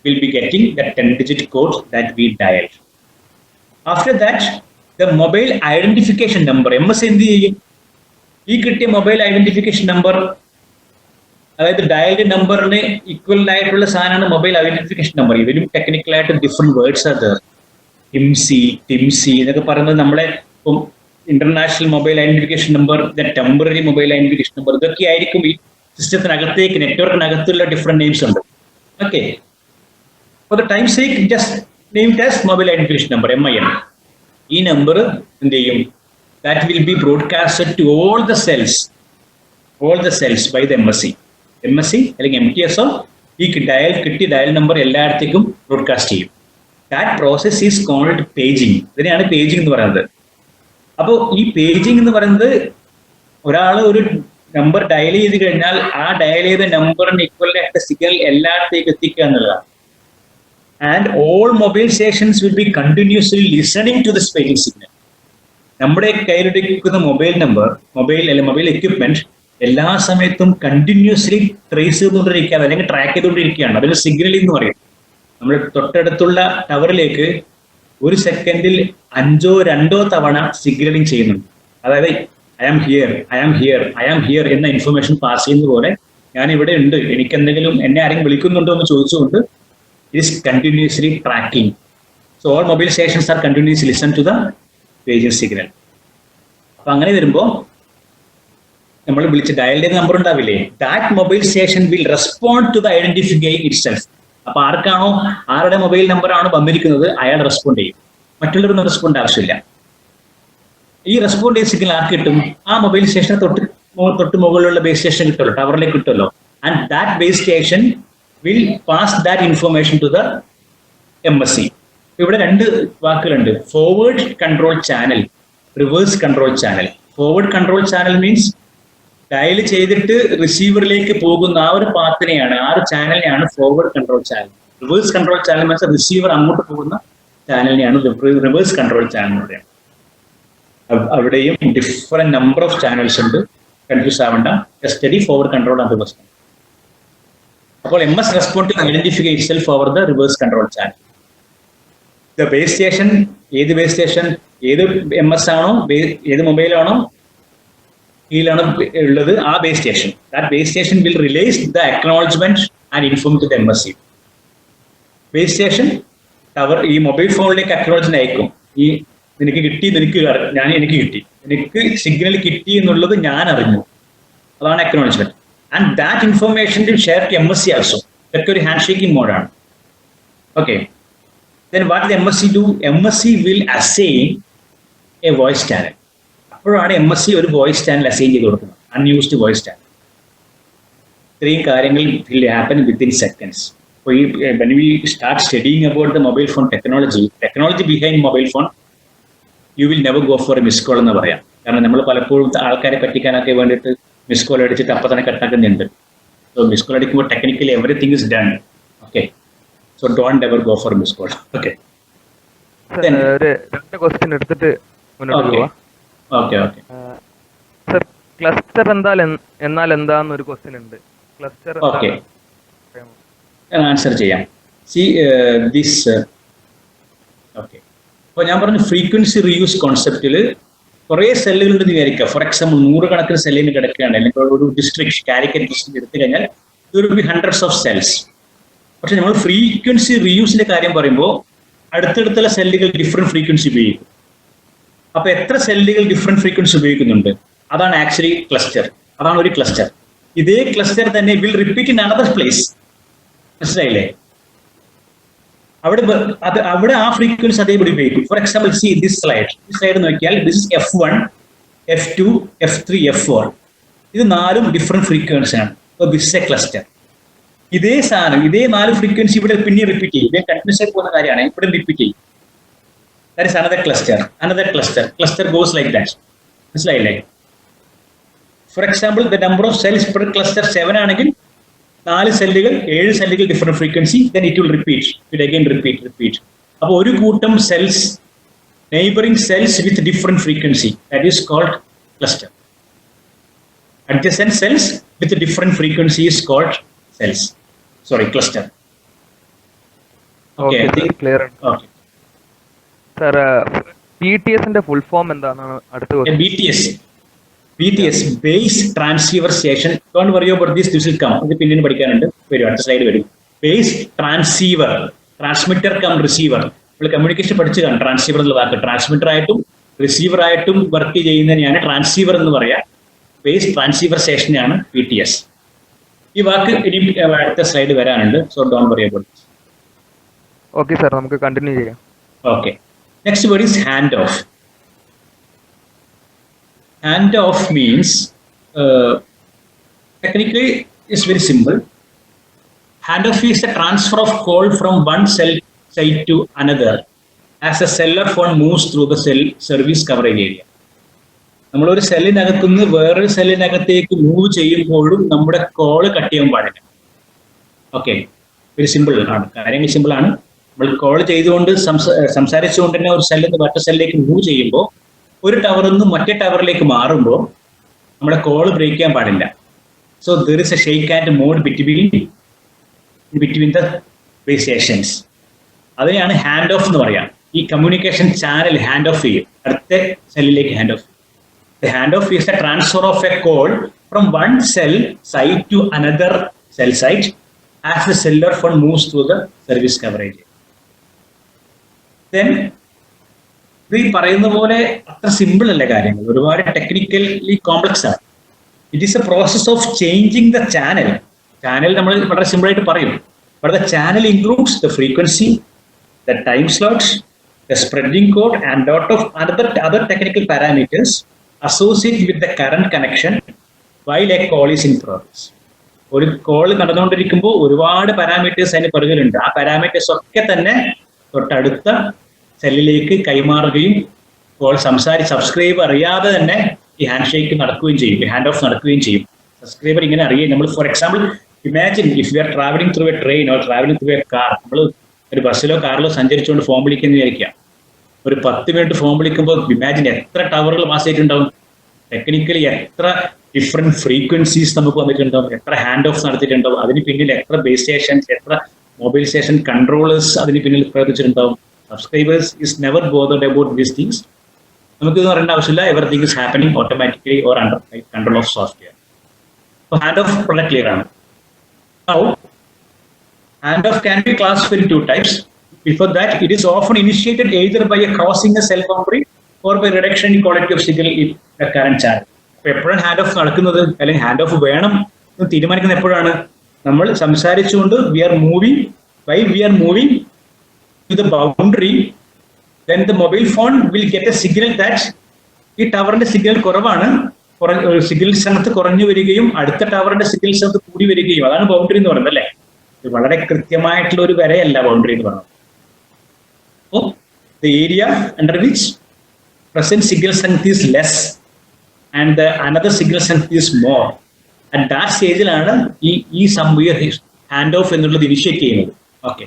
will be getting the 10-digit code that we dialed. After that, the mobile identification number, MSC എന്ത് ചെയ്യും, ഈ കിട്ടിയ മൊബൈൽ ഐഡന്റിഫിക്കേഷൻ നമ്പർ, അതായത് ഡയൽഡ് നമ്പറിന് ഈക്വൽ ആയിട്ടുള്ള സാധനമാണ് മൊബൈൽ ഐഡന്റിഫിക്കേഷൻ നമ്പർ. ഇതിലും ടെക്നിക്കലായിട്ട് ഡിഫറെന്റ് വേർഡ്സ് അത് ടിംസി എന്നൊക്കെ പറയുന്നത് നമ്മളെ ഇപ്പം international mobile identification number, temporary mobile identification number, ഇതൊക്കെ ആയിരിക്കും ഈ സിസ്റ്റത്തിനകത്തേക്ക്, നെറ്റ്വർക്കിനകത്തുള്ള ഡിഫറെന്റ് നെയിംസ് ഉണ്ട്. Okay, for the time's sake just name it as mobile identification number, MIN. ഈ നമ്പർ എന്ത് ചെയ്യും, that will be broadcasted to all the cells by the MSC അല്ലെങ്കിൽ MTSO. ഈ കിട്ടിയ ഡയൽ നമ്പർ എല്ലായിടത്തേക്കും ബ്രോഡ്കാസ്റ്റ് ചെയ്യും. That process is called paging. ഇതിനെയാണ് പേജിങ് എന്ന് പറയുന്നത്. അപ്പോൾ ഈ പേജിങ് എന്ന് പറയുന്നത് ഒരാൾ ഒരു നമ്പർ ഡയൽ ചെയ്ത് കഴിഞ്ഞാൽ ആ ഡയൽ ചെയ്ത നമ്പറിന് ഈക്വൽ ആയിട്ട് സിഗ്നൽ എല്ലായിടത്തേക്ക് എത്തിക്കുക എന്നുള്ളതാണ്. And all mobile stations will be continuously listening to this paging signal. നമ്മുടെ കയ്യിലിരിക്കുന്ന മൊബൈൽ നമ്പർ, മൊബൈൽ എക്യുപ്മെന്റ് എല്ലാ സമയത്തും കണ്ടിന്യൂസ്ലി ട്രേസ് ചെയ്തുകൊണ്ടിരിക്കുകയാണ്, അല്ലെങ്കിൽ ട്രാക്ക് ചെയ്തുകൊണ്ടിരിക്കുകയാണ്. അതിന് സിഗ്നലിംഗ് എന്ന് പറയും. നമ്മൾ തൊട്ടടുത്തുള്ള ടവറിലേക്ക് ഒരു സെക്കൻഡിൽ 5-2 തവണ സിഗ്നലിംഗ് ചെയ്യുന്നുണ്ട്. അതായത് ഐ ആം ഹിയർ എന്ന ഇൻഫർമേഷൻ പാസ് ചെയ്യുന്ന പോലെ ഞാൻ ഇവിടെ ഉണ്ട്, എനിക്ക് എന്തെങ്കിലും എന്നെ ആരെങ്കിലും വിളിക്കുന്നുണ്ടോ എന്ന് ചോദിച്ചുകൊണ്ട് it is continuously tracking. So all mobile stations are continuously listen to the paging signal. അപ്പൊ അങ്ങനെ വരുമ്പോൾ നമ്മൾ വിളിച്ച് ഡയൽ ചെയ്ത നമ്പർ ഉണ്ടാവില്ലേ, that mobile station will respond to the identification itself. അപ്പൊ ആരുടെ മൊബൈൽ നമ്പർ ആണോ വന്നിരിക്കുന്നത് അയാൾ റെസ്പോണ്ട് ചെയ്യും, മറ്റുള്ളവരൊന്നും റെസ്പോണ്ട് ആവശ്യമില്ല. ഈ റെസ്പോണ്ട് ചെയ്ത സിഗ്നൽ ആർക്ക് കിട്ടും? ആ മൊബൈൽ സ്റ്റേഷനെ തൊട്ട് മുകളിലുള്ള ബേസ് സ്റ്റേഷൻ കിട്ടുമല്ലോ, ടവറിലേക്ക് കിട്ടുമല്ലോ. And that base station will pass that information to the MSC. ഇവിടെ 2 വാക്കുകളുണ്ട്, forward control channel, reverse control channel. Forward control channel means dial ചെയ്തിട്ട് റിസീവറിലേക്ക് പോകുന്ന ആ ഒരു പാത്തിനെയാണ്, ആ ഒരു ചാനലിനെയാണ് forward control channel. Reverse control channel means receiver അങ്ങോട്ട് പോകുന്ന ചാനലിനെയാണ് റിവേഴ്സ് കൺട്രോൾ ചാനൽ എന്ന് പറയുന്നത്. അവിടെയും ഡിഫറെന്റ് നമ്പർ ഓഫ് ചാനൽസ് ഉണ്ട്, കൺഫ്യൂസ് ആവണ്ട. Study forward control and reverse control. അപ്പോൾ MS respond to identify itself over the reverse control channel. The base station, ഏത് ബേസ് സ്റ്റേഷൻ, ഏത് MS ആണോ, ഏത് മൊബൈലാണോ ാണ് ഉള്ളത്, ആ base station, that base station will release the acknowledgement and inform to the MSC. Base station ഈ മൊബൈൽ ഫോണിലേക്ക് അക്നോളജ്മെന്റ് അയക്കും. ഈ എനിക്ക് കിട്ടി, എനിക്ക് കിട്ടി, എനിക്ക് സിഗ്നൽ കിട്ടി എന്നുള്ളത് ഞാൻ അറിഞ്ഞു, അതാണ് acknowledgement. And that information will share to MSC also. ഇതൊക്കെ ഒരു ഹാൻഡ് ഷേക്കിംഗ് മോഡാണ്. Okay, then what the MSC do? MSC will assign a voice channel. അപ്പോഴാണ് MSC ഒരു വോയിസ് ചാനൽ അസൈൻ ചെയ്ത് കൊടുക്കുന്നത്, അൺയൂസ്ഡ് വോയിസ് ചാനൽ. ഇത്രയും കാര്യങ്ങൾ will happen within seconds. So when we start studying about the mobile phone technology behind mobile phone, you will never go for a miss call എന്ന് പറയാം. കാരണം നമ്മൾ പലപ്പോഴും ആൾക്കാരെ പറ്റിക്കാനൊക്കെ വേണ്ടിയിട്ട് മിസ് കോൾ അടിച്ചിട്ട് അപ്പം തന്നെ കട്ടാക്കുന്നുണ്ട്. സോ മിസ് കോൾ അടിക്കുമ്പോൾ technically everything is done. Okay, so don't ever go for miss call. Okay, ഒരു 2 ക്വസ്റ്റ്യൻ എടുത്തിട്ട് മുന്നോട്ട് പോവാം. ഓക്കെ ഓക്കെ സർ, ക്ലസ്റ്റർ എന്നാൽ എന്താന്നൊരു ക്വസ്റ്റ്യൻ ഉണ്ട്. ക്ലസ്റ്റർ ഓക്കെ, ആൻസർ ചെയ്യാം. സി ദിസ് ഓക്കെ, അപ്പോൾ ഞാൻ പറഞ്ഞു ഫ്രീക്വൻസി റീയൂസ് കോൺസെപ്റ്റിൽ കുറേ സെല്ലുകൾ ഉണ്ടെന്ന് വിചാരിക്കുക. ഫോർ എക്സാമ്പിൾ 100 കണക്കിന് സെല്ലിന് കിടക്കുകയാണ്, അല്ലെങ്കിൽ ഒരു ഡിസ്ട്രിക്ട് കാലിക്കറ്റ് ഡിസ്ട്രിക്ട് എടുത്തു കഴിഞ്ഞാൽ there will be hundreds of cells. പക്ഷെ നമ്മൾ ഫ്രീക്വൻസി റീയൂസിന്റെ കാര്യം പറയുമ്പോൾ അടുത്തടുത്തുള്ള സെല്ലുകൾ ഡിഫറെന്റ് ഫ്രീക്വൻസി ഉപയോഗിക്കും. അപ്പൊ എത്ര സെല്ലുകൾ ഡിഫറെന്റ് ഫ്രീക്വൻസി ഉപയോഗിക്കുന്നുണ്ട്, അതാണ് ആക്ച്വലി ക്ലസ്റ്റർ. അതാണ് ഒരു ക്ലസ്റ്റർ. ഇതേ ക്ലസ്റ്റർ തന്നെ will repeat in another place. മനസ്സിലായില്ലേ? അവിടെ ആ ഫ്രീക്വൻസി അതേപടി ഉപയോഗിക്കും. For example see this slide നോക്കിയാൽ this is F1, F2, F3, F4. ഇത് 4 ഡിഫറെന്റ് ഫ്രീക്വൻസി ആണ്. This is a cluster. ഇതേ സാധനം, ഇതേ 4 ഫ്രീക്വൻസി ഇവിടെ പിന്നെ റിപ്പീറ്റ് ചെയ്യും. ഇതേ കണ്ടിന്യൂസ് ആയി പോകുന്ന കാര്യമാണ്, ഇവിടെ റിപ്പീറ്റ് ചെയ്യും. That is another cluster. Cluster goes like that. മനസ്സിലായില്ലേ? For example the number of cells per cluster 7 ആണെങ്കിൽ 4 സെല്ലുകൾ 7 സെല്ലുകൾ different frequency, then it will repeat. It again repeat. അപ്പോൾ ഒരു കൂട്ടം cells, neighbouring cells with different frequency, that is called cluster. Adjacent cells with different frequency is called cluster. Okay, I think clear. Okay. Sir, BTS ന്റെ ഫുൾ ഫോം എന്താണ്? അടുത്ത BTS base transceiver station. Don't worry about this will come. ഇത് പിന്നീട് പഠിക്കാനുണ്ട്, വരും, അടുത്ത സ്ലൈഡ് വരും. Base transceiver, transmitter cum receiver. നമ്മൾ കമ്മ്യൂണിക്കേഷൻ പഠിച്ചു കാണും. ട്രാൻസ്സീവർ എന്നുള്ള വാക്ക് ട്രാൻസ്മിറ്റർ ആയിട്ടും റിസീവർ ആയിട്ടും വർക്ക് ചെയ്യുന്നതിനെയാണ് ട്രാൻസ്സീവർ എന്ന് പറയാം. ബേസ് ട്രാൻസ്സീവർ സ്റ്റേഷനാണ് BTS. ഈ വാക്ക് ഇനി അടുത്ത സ്ലൈഡ് വരാനുണ്ട്. So don't worry about this. Okay sir, നമുക്ക് കണ്ടിന്യൂ ചെയ്യാം. Okay. Next word is handoff. Handoff means technically it's very simple. Handoff is the transfer of call from one cell site to another as a cellular phone moves through the cell service coverage area. നമ്മളൊരു സെല്ലിനകത്തുനിന്ന് വേറൊരു സെല്ലിനകത്തേക്ക് മൂവ് ചെയ്യുമ്പോഴും നമ്മുടെ കോള് കട്ട് ചെയ്യാൻ പാടില്ല. ഓക്കെ, വെരി സിമ്പിൾ ആണ്, കാര്യങ്ങൾ സിമ്പിൾ ആണ്. നമ്മൾ കോൾ ചെയ്തുകൊണ്ട് സംസാരിച്ചുകൊണ്ട് തന്നെ ഒരു സെല്ലിൽ നിന്ന് മറ്റു സെല്ലിലേക്ക് മൂവ് ചെയ്യുമ്പോൾ ഒരു ടവറിൽ നിന്ന് മറ്റേ ടവറിലേക്ക് മാറുമ്പോൾ നമ്മുടെ കോൾ ബ്രേക്ക് ചെയ്യാൻ പാടില്ല. So there is a shake and mode between the base stations. അതിനെയാണ് ഹാൻഡ് ഓഫ് എന്ന് പറയാം. ഈ കമ്മ്യൂണിക്കേഷൻ ചാനൽ ഹാൻഡ് ഓഫ് ചെയ്യും, അടുത്ത സെല്ലിലേക്ക് hand off. The handoff is the transfer of a call from one cell site to another cell site as the cellular phone moves through the service coverage. Then ഈ പറയുന്ന പോലെ അത്ര സിമ്പിൾ അല്ല കാര്യങ്ങൾ, ഒരുപാട് ടെക്നിക്കലി കോംപ്ലക്സ് ആണ്. It is A process of changing the channel. Channel നമ്മൾ വളരെ സിമ്പിൾ ആയിട്ട് പറയും. But the channel includes the frequency, the time slots, the spreading code, and lot of other technical parameters associated with the current connection while a call is in progress. ഒരു കോൾ നടന്നുകൊണ്ടിരിക്കുമ്പോൾ ഒരുപാട് പാരാമീറ്റേഴ്സ് അതിന് പുറകിലുണ്ട്. ആ പാരാമീറ്റേഴ്സ് ഒക്കെ തന്നെ തൊട്ടടുത്ത സെല്ലിലേക്ക് കൈമാറുകയും കോൾ സബ്സ്ക്രൈബർ അറിയാതെ തന്നെ ഈ ഹാൻഡ് ഷേക്ക് നടക്കുകയും ചെയ്യും, ഈ ഹാൻഡ് ഓഫ് നടക്കുകയും ചെയ്യും. സബ്സ്ക്രൈബർ ഇങ്ങനെ അറിയാം. നമ്മൾ for example imagine if you are travelling through A train or travelling through A car. നമ്മൾ ഒരു ബസ്സിലോ കാറിലോ സഞ്ചരിച്ചുകൊണ്ട് ഫോൺ വിളിക്കുന്ന വിചാരിക്കാം. ഒരു 10 മിനിറ്റ് ഫോൺ വിളിക്കുമ്പോൾ ഇമാജിൻ എത്ര ടവറുകൾ പാസ് ചെയ്തിട്ടുണ്ടാവും, ടെക്നിക്കലി എത്ര ഡിഫറെന്റ് ഫ്രീക്വൻസീസ് നമുക്ക് വന്നിട്ടുണ്ടാവും, എത്ര ഹാൻഡ് ഓഫ് നടത്തിയിട്ടുണ്ടാവും, അതിന് പിന്നിൽ എത്ര ബേസ് സ്റ്റേഷൻസ്, എത്ര മൊബൈൽ സ്റ്റേഷൻ കൺട്രോളേഴ്സ് അതിന് പിന്നിൽ പ്രവർത്തിച്ചിട്ടുണ്ടാവും. Subscribers is never bothered about these things. നമുക്കിത് പറയേണ്ട ആവശ്യമില്ല. Everything is happening automatically or under control of software. Hand off വളരെ ക്ലിയർ ആണ്. Now, handoff can be classified in 2 types. Before that, it is often initiated either by a crossing a cell boundary or by reduction in quality of signal in the current channel. അപ്പോൾ എപ്പോഴാണ് ഹാൻഡ് ഓഫ് നടക്കുന്നത് അല്ലെങ്കിൽ ഹാൻഡ് ഓഫ് വേണം എന്ന് തീരുമാനിക്കുന്നത് എപ്പോഴാണ്? നമ്മൾ സംസാരിച്ചുകൊണ്ട് we are moving to the boundary, then the mobile phone will get a signal that ഈ ടവറിന്റെ സിഗ്നൽ കുറവാണ്, സിഗ്നൽ സ്ഥലത്ത് കുറഞ്ഞു വരികയും അടുത്ത ടവറിന്റെ സിഗ്നൽ സ്ഥലത്ത് കൂടി വരികയും, അതാണ് ബൗണ്ടറി എന്ന് പറയുന്നത് അല്ലേ. ഇത് വളരെ കൃത്യമായിട്ടുള്ള ഒരു വരയല്ല ബൗണ്ടറി എന്ന് പറയുന്നത്. അപ്പോൾ the area under which present signal strength is less and the another signal strength is more. At that സ്റ്റേജിലാണ് ഈ ഹാൻഡ് ഓഫ് എന്നുള്ളത് ഇനിഷ്യേറ്റ് ചെയ്യുന്നത്. Okay,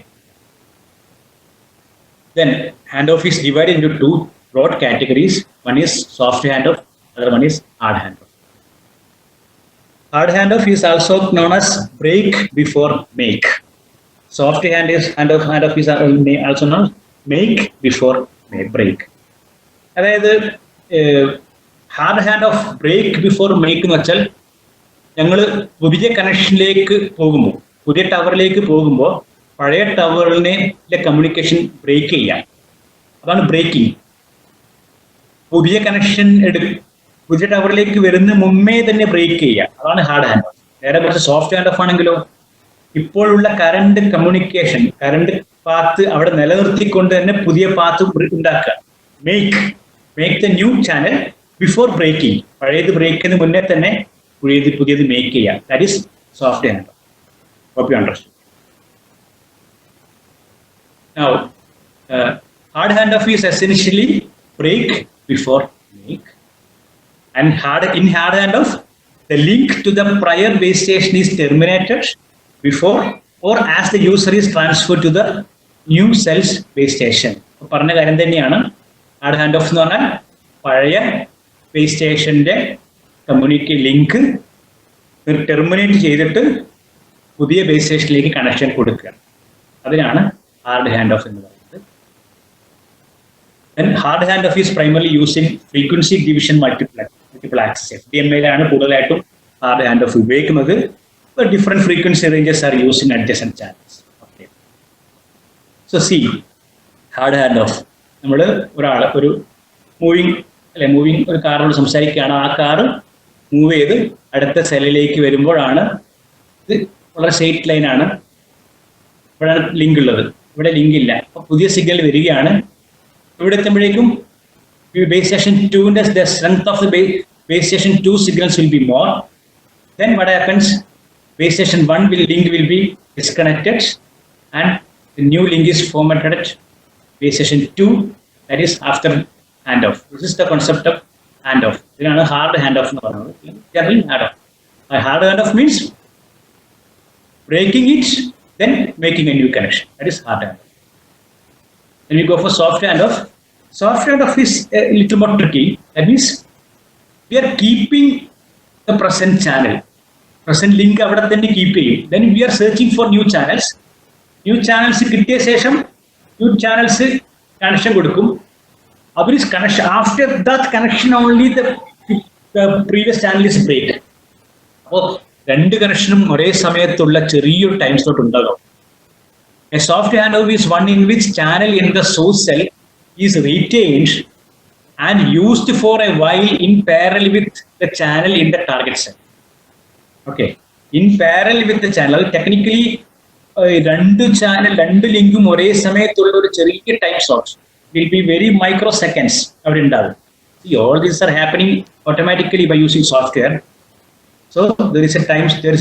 then handoff is divided into 2 broad categories. One is soft handoff, other one is hard handoff. Hard handoff is also known as break before make. Soft handoff is also known as make before break. അതായത് hard hand off break before make എന്ന് വെച്ചാൽ ഞങ്ങൾ പുതിയ കണക്ഷനിലേക്ക് പോകുമ്പോൾ, പുതിയ ടവറിലേക്ക് പോകുമ്പോൾ പഴയ ടവറിനെ കമ്മ്യൂണിക്കേഷൻ ബ്രേക്ക് ചെയ്യാം. അതാണ് ബ്രേക്കിംഗ്. പുതിയ കണക്ഷൻ പുതിയ ടവറിലേക്ക് വരുന്ന മുമ്പേ തന്നെ ബ്രേക്ക് ചെയ്യുക, അതാണ് ഹാർഡ് ഹാൻഡ് ഓഫ്. നേരെ കുറച്ച് സോഫ്റ്റ് ഹാൻഡ് ഓഫ് ആണെങ്കിലോ ഇപ്പോഴുള്ള കറണ്ട് കമ്മ്യൂണിക്കേഷൻ, കറണ്ട് പാത്ത് അവിടെ നിലനിർത്തിക്കൊണ്ട് തന്നെ പുതിയ പാത്ത് ഉണ്ടാക്കുക. Make the new channel before breaking. പഴയത് ബ്രേക്കിന് മുന്നേ തന്നെ പുതിയത് മേക്ക് ചെയ്യുക. That is soft hand off. Hope you understand. Now, hard handoff is essentially break before make, and in hard handoff, the link to the prior base station is terminated before or as the user is transferred to the new cell's base station. പറഞ്ഞ കാര്യം തന്നെയാണ് ഹാർഡ് ഹാൻഡ് ഓഫ് എന്ന് പറഞ്ഞാൽ പഴയ ബേസ് സ്റ്റേഷന്റെ ലിങ്ക് ടെർമിനേറ്റ് ചെയ്തിട്ട് പുതിയ ബേസ് സ്റ്റേഷനിലേക്ക് കണക്ഷൻ കൊടുക്കുക. അതിനാണ് hard handoff എന്ന് പറയുന്നത്. Then hard handoff is primarily using frequency division multiple access. FDMA-ലാണ് കൂടുതലായിട്ടും hard handoff ഉപയോഗിക്കുന്നത്. But different frequency ranges are used in adjacent channels. Okay. So see, hard handoff. നമ്മൾ ഒരു മൂവിങ് ഒരു കാറിനോട് സംസാരിക്കുകയാണ്. ആ കാറ് മൂവ് ചെയ്ത് അടുത്ത സെല്ലിലേക്ക് വരുമ്പോഴാണ് ഇത് വളരെ സ്ട്രെയിറ്റ് ലൈനാണ്, ഇവിടെയാണ് ലിങ്ക് ഉള്ളത്, ഇവിടെ ലിങ്ക് ഇല്ല. അപ്പൊ പുതിയ സിഗ്നൽ വരികയാണ്. ഇവിടെ എത്തുമ്പോഴേക്കും ബേസ് സ്റ്റേഷൻ 2ന്റെ the strength of the base station 2 signals will be more. Then what happens? Base station 1 link will be disconnected and the new link is formatted at base station 2, that is after handoff. This is the concept of handoff. ഇതിനാണ് ഹാർഡ് ഹാൻഡ് ഓഫ് എന്ന് പറയുന്നത്. Hard handoff means breaking it, then making a new connection. That is hard handoff. Then we go for soft handoff. Soft handoff is a little more tricky. That means we are keeping the present channel. Present link അവിടെ തന്നെ കീപ്പ് ചെയ്യും. Then we are searching for new channels. New channels കിട്ടിയ ശേഷം new channels connection കൊടുക്കും. Our is connection. After that connection only the previous channel is break. അപ്പോൾ രണ്ട് കണക്ഷനും ഒരേ സമയത്തുള്ള ചെറിയൊരു ടൈം സ്ലോട്ട് ഉണ്ടാകും. A soft handover is one in which channel in the source cell is retained and used for a while in parallel with the channel in the target cell. Okay, in parallel with the channel, technically രണ്ട് ചാനൽ രണ്ട് ലിങ്കും ഒരേ സമയത്തുള്ള ഒരു ചെറിയ time slot will be very microseconds അവിടെ ഉണ്ടാകും. See, all these are happening automatically by using software. So there is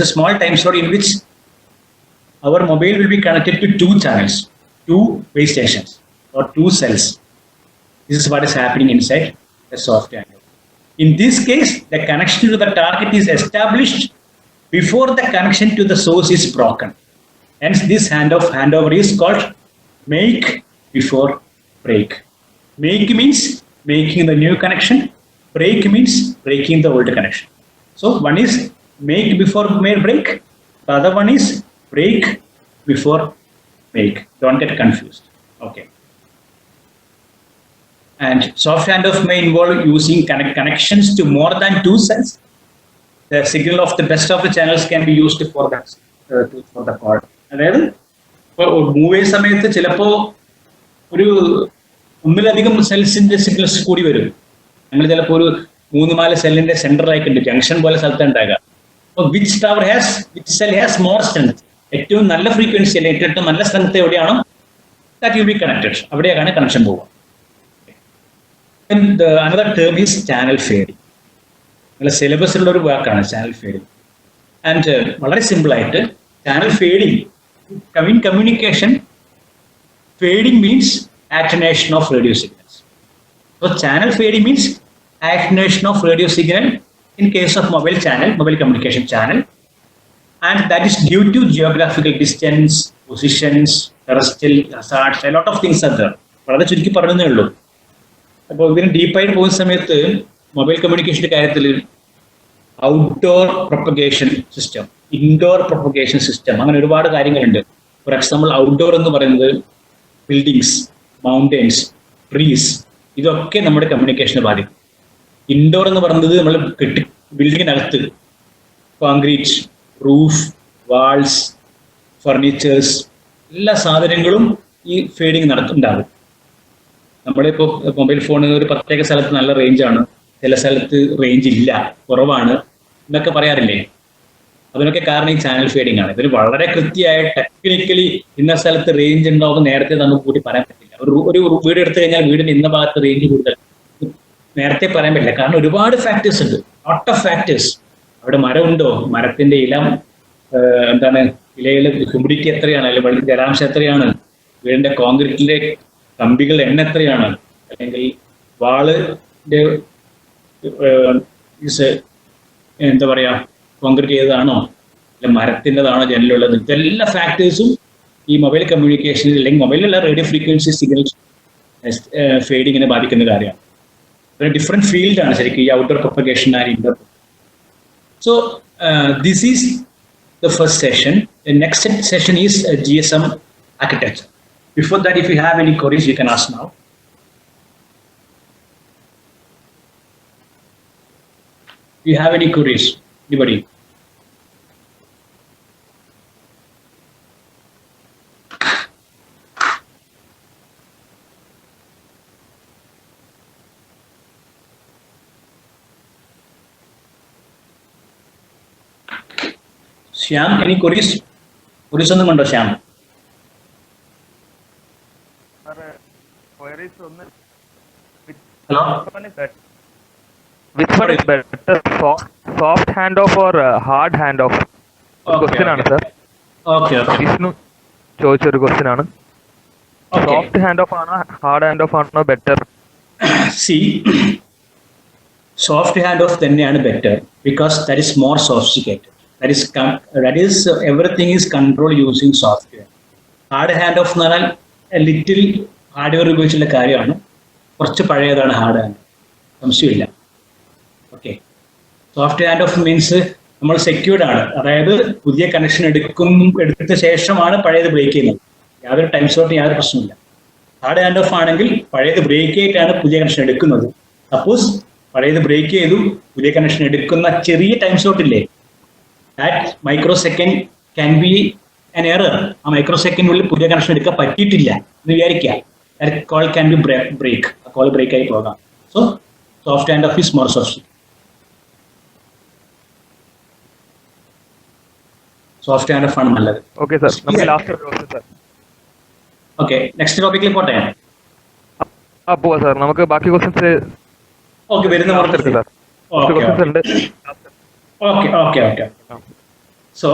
a small time slot in which our mobile will be connected to two channels, two base stations or two cells. This is what is happening inside the software. In this case, the connection to the target is established before the connection to the source is broken. Hence, this handover is called make before break. Make means making the new connection. Break means breaking the old connection. So one is make before break. The other one is break before make. Don't get confused. Okay. And soft handoff may involve using connections to more than two cells. The signal of the best of the channels can be used for that for the call. അതായത് ഇപ്പോൾ മൂവ് ചെയ്യുന്ന സമയത്ത് ചിലപ്പോൾ ഒരു ഒന്നിലധികം സെൽസിന്റെ സിഗ്നൽസ് കൂടി വരും. ഞങ്ങൾ ചിലപ്പോൾ ഒരു 3-4 സെല്ലിന്റെ സെന്ററിലായിട്ടുണ്ട്, ജംഗ്ഷൻ പോലെ സ്ഥലത്ത് ഉണ്ടാകുക. അപ്പോൾ which cell has more strength, ഏറ്റവും നല്ല ഫ്രീക്വൻസി അല്ലെ ഏറ്റവും നല്ല സ്ട്രെങ്ത് എവിടെയാണോ ദാറ്റ് യു ബി കണക്റ്റഡ്, അവിടെയാണ് കണക്ഷൻ പോവുക. Another term is channel fading. നിങ്ങളുടെ സിലബസിലുള്ള ഒരു വാക്കാണ് ചാനൽ ഫേഡിങ്. ആൻഡ് വളരെ സിമ്പിൾ ആയിട്ട് channel fading in communication, fading means attenuation of radio signals. So channel fading means attenuation of radio signal in case of mobile communication channel, and that is due to geographical distance, positions, terrestrial hazards, a lot of things are there. വളരെ ചുരുക്കി പറഞ്ഞതേ ഉള്ളൂ. അപ്പോൾ ഇതിന് ഡീപ്പായിട്ട് പോകുന്ന സമയത്ത് മൊബൈൽ കമ്മ്യൂണിക്കേഷന്റെ കാര്യത്തിൽ outdoor propagation system, indoor propagation system, അങ്ങനെ ഒരുപാട് കാര്യങ്ങളുണ്ട്. ഫോർ എക്സാമ്പിൾ ഔട്ട്ഡോർ എന്ന് പറയുന്നത് ബിൽഡിങ്സ്, മൗണ്ടെയിൻസ്, ട്രീസ്, ഇതൊക്കെ നമ്മുടെ കമ്മ്യൂണിക്കേഷനെ ബാധിക്കും. ഇൻഡോർ എന്ന് പറയുന്നത് നമ്മൾ ബിൽഡിങ്ങിനകത്ത് കോൺക്രീറ്റ്, റൂഫ്, വാൾസ്, ഫർണിച്ചേഴ്സ്, എല്ലാ സാധനങ്ങളും ഈ ഫേഡിങ് ഉണ്ടാകും. നമ്മളിപ്പോൾ മൊബൈൽ ഫോൺ ഒരു പ്രത്യേക സ്ഥലത്ത് നല്ല റേഞ്ചാണ്, ചില സ്ഥലത്ത് റേഞ്ച് ഇല്ല, കുറവാണ് എന്നൊക്കെ പറയാറില്ലേ. അതിനൊക്കെ കാരണം ഈ ചാനൽ ഫേഡിങ് ആണ്. ഇതിന് വളരെ കൃത്യമായ ടെക്നിക്കലി ഇന്ന സ്ഥലത്ത് റേഞ്ച് ഉണ്ടാവും നേരത്തെ നമുക്ക് കൂടി പറയാൻ പറ്റില്ല. ഒരു വീട് എടുത്തു കഴിഞ്ഞാൽ വീടിന് ഇന്ന ഭാഗത്ത് റേഞ്ച് കൂടുതൽ നേരത്തെ പറയാൻ പറ്റില്ല. കാരണം ഒരുപാട് ഫാക്ടേഴ്സ് ഉണ്ട്, ലോട്ട് ഓഫ് ഫാക്ടേഴ്സ്. അവിടെ മരം ഉണ്ടോ, മരത്തിന്റെ ഇലയിലെ ഹ്യൂമിഡിറ്റി എത്രയാണ്, അല്ലെങ്കിൽ വെള്ളത്തിന്റെ ജലാംശം എത്രയാണ്, വീടിന്റെ കോൺക്രീറ്റിന്റെ കമ്പികളുടെ എണ്ണം എത്രയാണ്, അല്ലെങ്കിൽ വാളിന്റെ എന്താ പറയാ കോൺക്രീറ്റ് ചെയ്തതാണോ അല്ലെ മരത്തിൻ്റെതാണോ ജനലുള്ളത്, ഇതെല്ലാ ഫാക്ടേഴ്സും ഈ മൊബൈൽ കമ്മ്യൂണിക്കേഷനിൽ അല്ലെങ്കിൽ മൊബൈലിലുള്ള റേഡിയോ ഫ്രീക്വൻസി സിഗ്നൽ ഫേഡിങ്ങിനെ ബാധിക്കുന്ന കാര്യമാണ്. ഒരു ഡിഫറെന്റ് ഫീൽഡാണ് ശരിക്കും ഈ outdoor propagation and indoor. So this is the first session. Next session is GSM architecture. Before that, if you have any queries, you can ask now. Do you have any queries? Anybody? Shyam, any queries? Queries ഒന്നും ഉണ്ടോ Shyam? Hello? Which one is better, soft handoff or hard handoff? Question ആണ് sir. Okay. വിഷ്ണു ചോദിച്ചൊരു ക്വസ്റ്റ്യൻ ആണ്. സോഫ്റ്റ് ഹാൻഡ് ഓഫ് ആണോ ഹാർഡ് ഹാൻഡ് ഓഫ് ആണോ ബെറ്റർ? See, soft handoff തന്നെയാണ് better because that is more sophisticated. That is everything is controlled using software. Hard handoff എന്ന് പറഞ്ഞാൽ ലിറ്റിൽ ഹാർഡ്വെയർ ഉപയോഗിച്ചുള്ള കാര്യമാണ്, കുറച്ച് പഴയതാണ് ഹാർഡ് ഹാൻഡ്. സംശയമില്ല. Okay, soft hand of means നമ്മൾ സെക്യൂർഡ് ആണ്, അതായത് പുതിയ കണക്ഷൻ എടുത്ത ശേഷമാണ് പഴയത് ബ്രേക്ക് ചെയ്യുന്നത്. യാതൊരു ടൈം സ്ലോട്ടും യാതൊരു പ്രശ്നമില്ല. ഹാർഡ് ഹാൻഡ് ഓഫ് ആണെങ്കിൽ പഴയത് ബ്രേക്ക് ചെയ്തിട്ടാണ് പുതിയ കണക്ഷൻ എടുക്കുന്നത്. സപ്പോസ് പഴയത് ബ്രേക്ക് ചെയ്തു, പുതിയ കണക്ഷൻ എടുക്കുന്ന ചെറിയ ടൈം സ്ലോട്ട് ഇല്ലേ, that micro second can be an error. ആ മൈക്രോ സെക്കൻഡിനുള്ളിൽ പുതിയ കണക്ഷൻ എടുക്കാൻ പറ്റിയിട്ടില്ല എന്ന് വിചാരിക്കുക, കോൾ ക്യാൻ ബി ബ്രേക്ക്, ആ കോൾ ബ്രേക്ക് ആയി പോകാം. So soft hand off is more soft. Soft hand off ആണ് നല്ലത്. ഓക്കെ സാർ, നമുക്ക് last question sir. Okay, next ടോപ്പിക്കിൽ പോട്ടെ. പോവാ സാർ, നമുക്ക് ബാക്കി ക്വസ്റ്റ്യൻസ് ഓക്കെ വരുന്ന സാർ. ക്വസ്റ്റ്യൻസ് ഉണ്ട്. Okay okay okay. So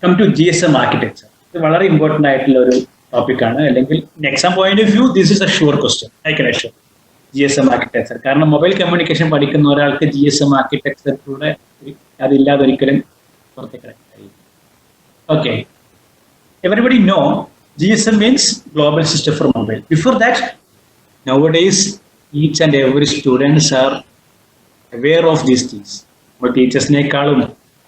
come to GSM architecture. ഇത് വളരെ ഇമ്പോർട്ടൻ്റ് ആയിട്ടുള്ള ഒരു ടോപ്പിക്കാണ്, അല്ലെങ്കിൽ exam point of view this is A sure question, I can assure. GSM architecture, കാരണം മൊബൈൽ കമ്മ്യൂണിക്കേഷൻ പഠിക്കുന്ന ഒരാൾക്ക് GSM ആർക്കിടെക്ചറിലൂടെ അതില്ലാതെ ഒരിക്കലും പുറത്തേക്ക് കിടക്കാൻ കഴിയും. Okay, everybody know GSM means Global System for Mobile. Before that, nowadays each and every students are aware of these things. നമ്മുടെ ടീച്ചേഴ്സിനേക്കാളും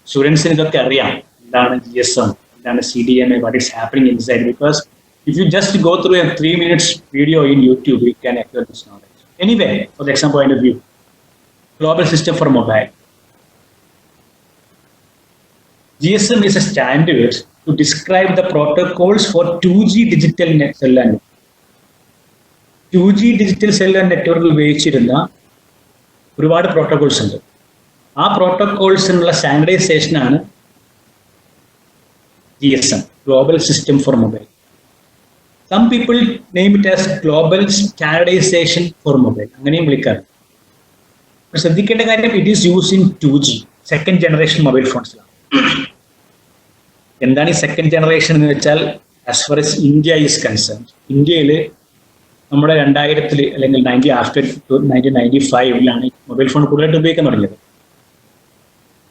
സ്റ്റുഡൻസിന് ഇതൊക്കെ അറിയാം, എന്താണ് GSM, എന്താണ് CDMA, what is happening inside. Because if you just go through a 3 minutes video in YouTube, you can acquire this knowledge. Anyway, for the exam point of view, Global System for Mobile. GSM is a standard to describe the protocols for 2G digital cell and 2G digital cell and network ഉപയോഗിച്ചിരുന്ന ഒരുപാട് പ്രോട്ടോകോൾസ് ഉണ്ട്. ആ പ്രോട്ടോകോൾസിനുള്ള സ്റ്റാൻഡർഡൈസേഷൻ ആണ് GSM, Global System for Mobile. Some people name it as Global Standardization for Mobile, അങ്ങനെയും വിളിക്കാറ്. ശ്രദ്ധിക്കേണ്ട കാര്യം, it is use in 2G, second generation mobile ഫോൺസിലാണ്. എന്താണ് ഈ സെക്കൻഡ് ജനറേഷൻ എന്ന് വെച്ചാൽ, as far as India is concern, ഇന്ത്യയിൽ നമ്മുടെ 2000 അല്ലെങ്കിൽ ആഫ്റ്റർ 1995 മൊബൈൽ ഫോൺ കൂടുതലായിട്ട് ഉപയോഗിക്കാൻ തുടങ്ങിയത്.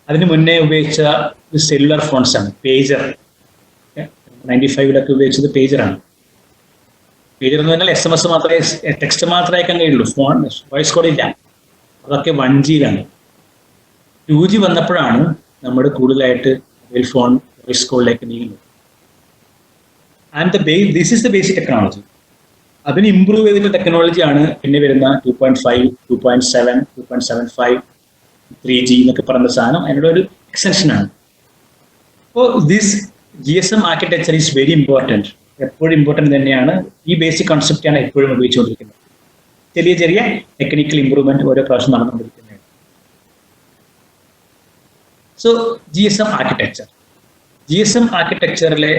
അതിന് മുന്നേ ഉപയോഗിച്ച സെല്ലുലാർ ഫോൺസ് ആണ്, പേജർ. 95 ഉപയോഗിച്ചത് പേജറാണ്. പേജർ എന്ന് പറഞ്ഞാൽ SMS മാത്രമേ, ടെക്സ്റ്റ് മാത്രമേ അയക്കാൻ കഴിയുള്ളൂ, ഫോൺ വോയിസ് കോഡ് ഇല്ല. അതൊക്കെ 1Gയിലാണ്. 2G വന്നപ്പോഴാണ് നമ്മൾ കൂടുതലായിട്ട് മൊബൈൽ ഫോൺ വോയിസ് കോഡിലേക്ക് നീങ്ങുന്നത്. And this is the basic technology. അതിന് ഇമ്പ്രൂവ് ചെയ്തിട്ടുള്ള ടെക്നോളജിയാണ് പിന്നെ വരുന്ന 2.5, 2.7, 2.75, 3G എന്നൊക്കെ പറയുന്ന സാധനം അതിനുള്ള ഒരു എക്സ്റ്റൻഷനാണ്. അപ്പോൾ this GSM architecture is very important, എപ്പോഴും ഇമ്പോർട്ടൻറ്റ് തന്നെയാണ്. ഈ ബേസിക് കോൺസെപ്റ്റാണ് എപ്പോഴും ഉപയോഗിച്ചുകൊണ്ടിരിക്കുന്നത്. ചെറിയ ചെറിയ ടെക്നിക്കൽ ഇമ്പ്രൂവ്മെന്റ് ഓരോ പ്രാവശ്യം നടന്നുകൊണ്ടിരിക്കുന്നത്. സോ GSM ആർക്കിടെക്ചർ, GSM ആർക്കിടെക്ചറിലെ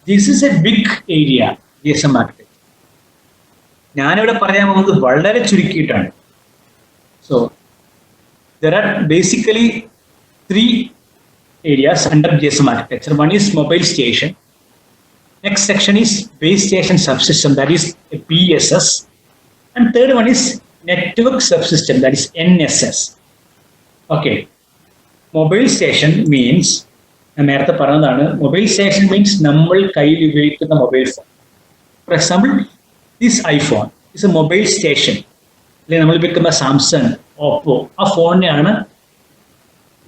this is a big area. GSM architecture ഞാനിവിടെ പറയാൻ പോകുന്നത് വളരെ ചുരുക്കിയിട്ടാണ്. So there are basically 3 areas under GSM architecture. One is mobile station. Next section is base station subsystem, that is a BSS. And third one is network subsystem, that is NSS. Okay. Mobile station means, നേരത്തെ പറഞ്ഞതാണ്, mobile station means നമ്മൾ കയ്യിൽ ഉപയോഗിക്കുന്ന mobile phone. For example, this iPhone is a mobile station. അല്ലെങ്കിൽ നമ്മൾ ഉപയോഗിക്കുന്ന സാംസങ്, ഓപ്പോ, ആ ഫോണിനെയാണ്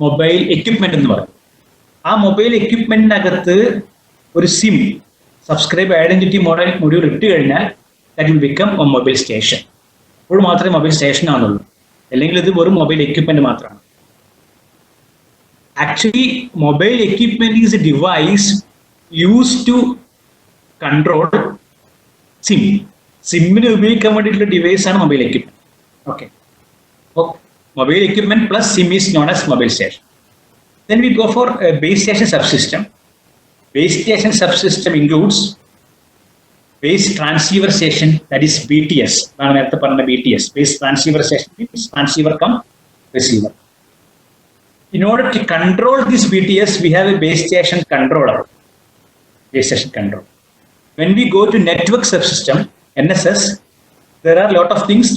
മൊബൈൽ എക്യുപ്മെന്റ് എന്ന് പറയുന്നത്. ആ മൊബൈൽ എക്യുപ്മെന്റിനകത്ത് ഒരു സിം, സബ്സ്ക്രൈബ് ഐഡന്റിറ്റി മൊഡ്യൂൾ ഇട്ട് കഴിഞ്ഞാൽ that will become a mobile station. അപ്പോൾ മാത്രമേ മൊബൈൽ സ്റ്റേഷൻ ആണുള്ളൂ, അല്ലെങ്കിൽ ഇത് വെറും മൊബൈൽ എക്യുപ്മെന്റ് മാത്രമാണ്. Actually mobile equipment is a device use to control SIM. സിമ്മിന് ഉപയോഗിക്കാൻ വേണ്ടിയിട്ടുള്ള ഡിവൈസ് ആണ് mobile equipment. Okay. Mobile equipment plus SIM is known as mobile station. Then we go for a base station subsystem. Base station subsystem includes base transceiver station, that is BTS. BTS, base transceiver station means transceiver come receiver. In order to control this BTS, we have a base station controller. Base station control. When we go to network subsystem, NSS, there are a lot of things.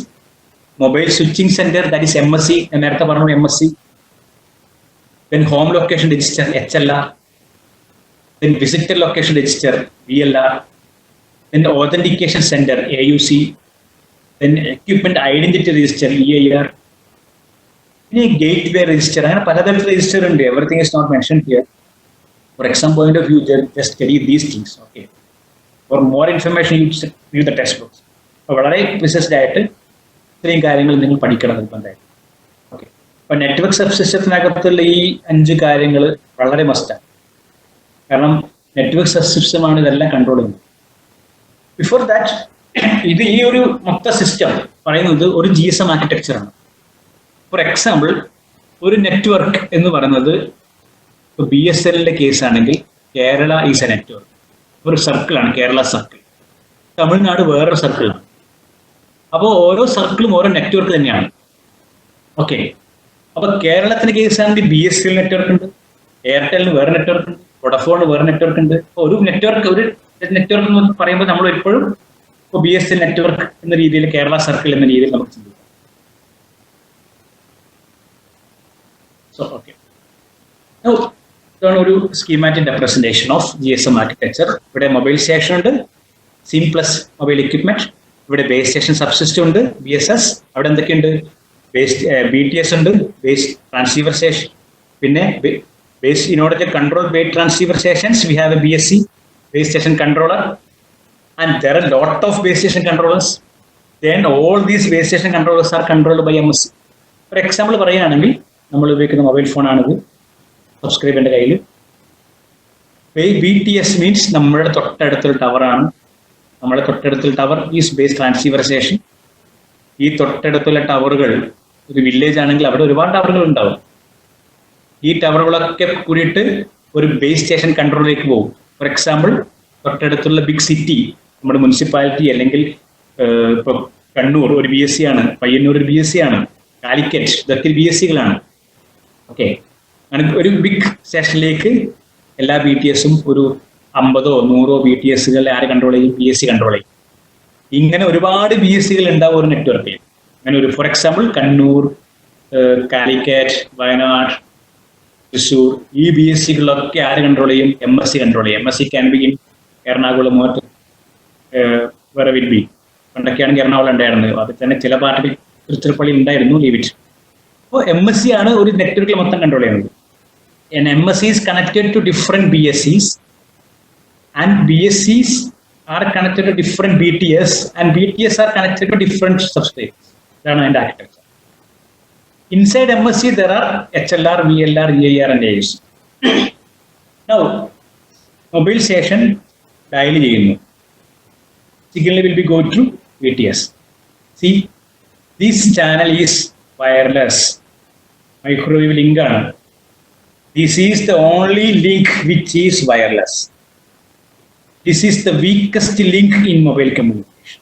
Mobile switching center, that is MSC, നേരത്തെ പറഞ്ഞു MSC. Then home location register, HLR. Then visitor location register, VLR. Then authentication center, AUC. then equipment identity register EIR, പിന്നെ gateway register, അങ്ങനെ പലതരത്തിൽ രജിസ്റ്റർ ഉണ്ട്. Everything is not mentioned here. For exam point of view, just study these things. Okay. For more information, you read the textbooks. അപ്പോൾ വളരെ പ്രിസൈസ്ഡ് ആയിട്ട് ഇത്രയും കാര്യങ്ങൾ നിങ്ങൾ പഠിക്കണം നിർബന്ധമായിട്ട്. ഓക്കെ. അപ്പോൾ നെറ്റ്വർക്ക് സബ് സിസ്റ്റത്തിനകത്തുള്ള ഈ 5 കാര്യങ്ങൾ വളരെ മസ്റ്റാണ്. കാരണം നെറ്റ്വർക്ക് സബ് സിസ്റ്റമാണ് ഇതെല്ലാം കൺട്രോൾ ചെയ്യുന്നത്. ബിഫോർ ദാറ്റ്, ഇത് ഈ ഒരു മൊത്ത സിസ്റ്റം പറയുന്നത് ഒരു GSM ആർക്കിടെക്ചറാണ്. ഫോർ എക്സാമ്പിൾ, ഒരു നെറ്റ്വർക്ക് എന്ന് പറയുന്നത് ഇപ്പോൾ BSNLന്റെ കേസ് ആണെങ്കിൽ കേരള ഈസ് എ നെറ്റ്വർക്ക്. ഒരു സർക്കിളാണ് കേരള സർക്കിൾ. തമിഴ്നാട് വേറൊരു സർക്കിളാണ്. അപ്പോൾ ഓരോ സർക്കിളും ഓരോ നെറ്റ്വർക്ക് തന്നെയാണ്. ഓക്കെ. അപ്പോൾ കേരളത്തിന്റെ കേസ് ആണെങ്കിൽ BSNL നെറ്റ്വർക്ക് ഉണ്ട്, എയർടെലിന് വേറെ നെറ്റ്വർക്ക് ഉണ്ട്, വോഡഫോണിന് വേറെ നെറ്റ്വർക്ക് ഉണ്ട്. ഒരു നെറ്റ്വർക്ക് എന്ന് പറയുമ്പോൾ നമ്മൾ എപ്പോഴും ഇപ്പോൾ BSNL നെറ്റ്വർക്ക് എന്ന രീതിയിൽ കേരള സർക്കിൾ എന്ന രീതിയിൽ നമുക്ക് ചിന്തിക്കാം. സോ ഓക്കെ, ഇതാണ് ഒരു schematic representation of GSM architecture. ഇവിടെ മൊബൈൽ സ്റ്റേഷൻ ഉണ്ട്, സിം പ്ലസ് മൊബൈൽ എക്യുപ്മെന്റ്. ഇവിടെ ബേസ് സ്റ്റേഷൻ സബ്സിസ്റ്റം ഉണ്ട്, BSS. അവിടെ എന്തൊക്കെയുണ്ട്? BTS ഉണ്ട്, ബേസ് ട്രാൻസ്സീവർ സ്റ്റേഷൻ. പിന്നെ base in order to control base transceiver stations we have a BSC, base station controller, and there are lot of base station controllers. Then all these base station controllers are controlled by MSC. For example പറയുകയാണെങ്കിൽ, നമ്മൾ ഉപയോഗിക്കുന്ന മൊബൈൽ ഫോണാണിത്, സബ്സ്ക്രൈബറിന്റെ കയ്യിൽ. BTS മീൻസ് നമ്മുടെ തൊട്ടടുത്തൊരു ടവറാണ്. നമ്മുടെ തൊട്ടടുത്തുള്ള tower is base transceiver station. ഈ തൊട്ടടുത്തുള്ള ടവറുകൾ, ഒരു വില്ലേജ് ആണെങ്കിൽ അവിടെ ഒരുപാട് ടവറുകൾ ഉണ്ടാവും. ഈ ടവറുകളൊക്കെ കൂടിയിട്ട് ഒരു ബേസ് സ്റ്റേഷൻ കൺട്രോളിലേക്ക് പോകും. ഫോർ എക്സാമ്പിൾ, തൊട്ടടുത്തുള്ള ബിഗ് സിറ്റി, നമ്മുടെ മുനിസിപ്പാലിറ്റി അല്ലെങ്കിൽ ഇപ്പോൾ കണ്ണൂർ ഒരു BSC ആണ്, പയ്യന്നൂർ ഒരു BSC ആണ്, കാലിക്കറ്റ്, ഇതൊക്കെ BSCകളാണ്. ഓക്കെ. അങ്ങനെ ഒരു ബിഗ് സ്റ്റേഷനിലേക്ക് എല്ലാ BTSഉം ഒരു 50 or 100 BTSകൾ ആര് കൺട്രോൾ ചെയ്യും? BSC കൺട്രോൾ ചെയ്യും. ഇങ്ങനെ ഒരുപാട് BSCകൾ ഉണ്ടാവും ഒരു നെറ്റ്വർക്കിൽ. അങ്ങനെ ഒരു ഫോർ എക്സാമ്പിൾ കണ്ണൂർ, കാലിക്കറ്റ്, വയനാട്, തൃശ്ശൂർ, ഈ BSCകളൊക്കെ ആര് കൺട്രോൾ ചെയ്യും? MSC കൺട്രോൾ ചെയ്യും. MSC can be in Ernakulam, വേറെ വിൽ ബി. പണ്ടൊക്കെയാണെങ്കിൽ എറണാകുളം ഉണ്ടായിരുന്നത്, അത് തന്നെ ചില പാർട്ടികൾ തിരുച്ചിറപ്പള്ളി ഉണ്ടായിരുന്നു, ലീവ് ഇറ്റ്. അപ്പോൾ MSC ആണ് ഒരു നെറ്റ്വർക്കിൽ മൊത്തം കൺട്രോൾ ചെയ്യുന്നത്. And MSC is connected to different BSCs, and BSCs are connected to different BTS, and BTS are connected to different substrates. That's the architecture. Inside MSC there are HLR, VLR, EIR and AIS. Now, mobile station dial ചെയ്യുന്നു. Signal will be go through BTS. See, this channel is wireless. Microwave link ആണ്. This is the only link which is wireless. This is the weakest link in mobile communication.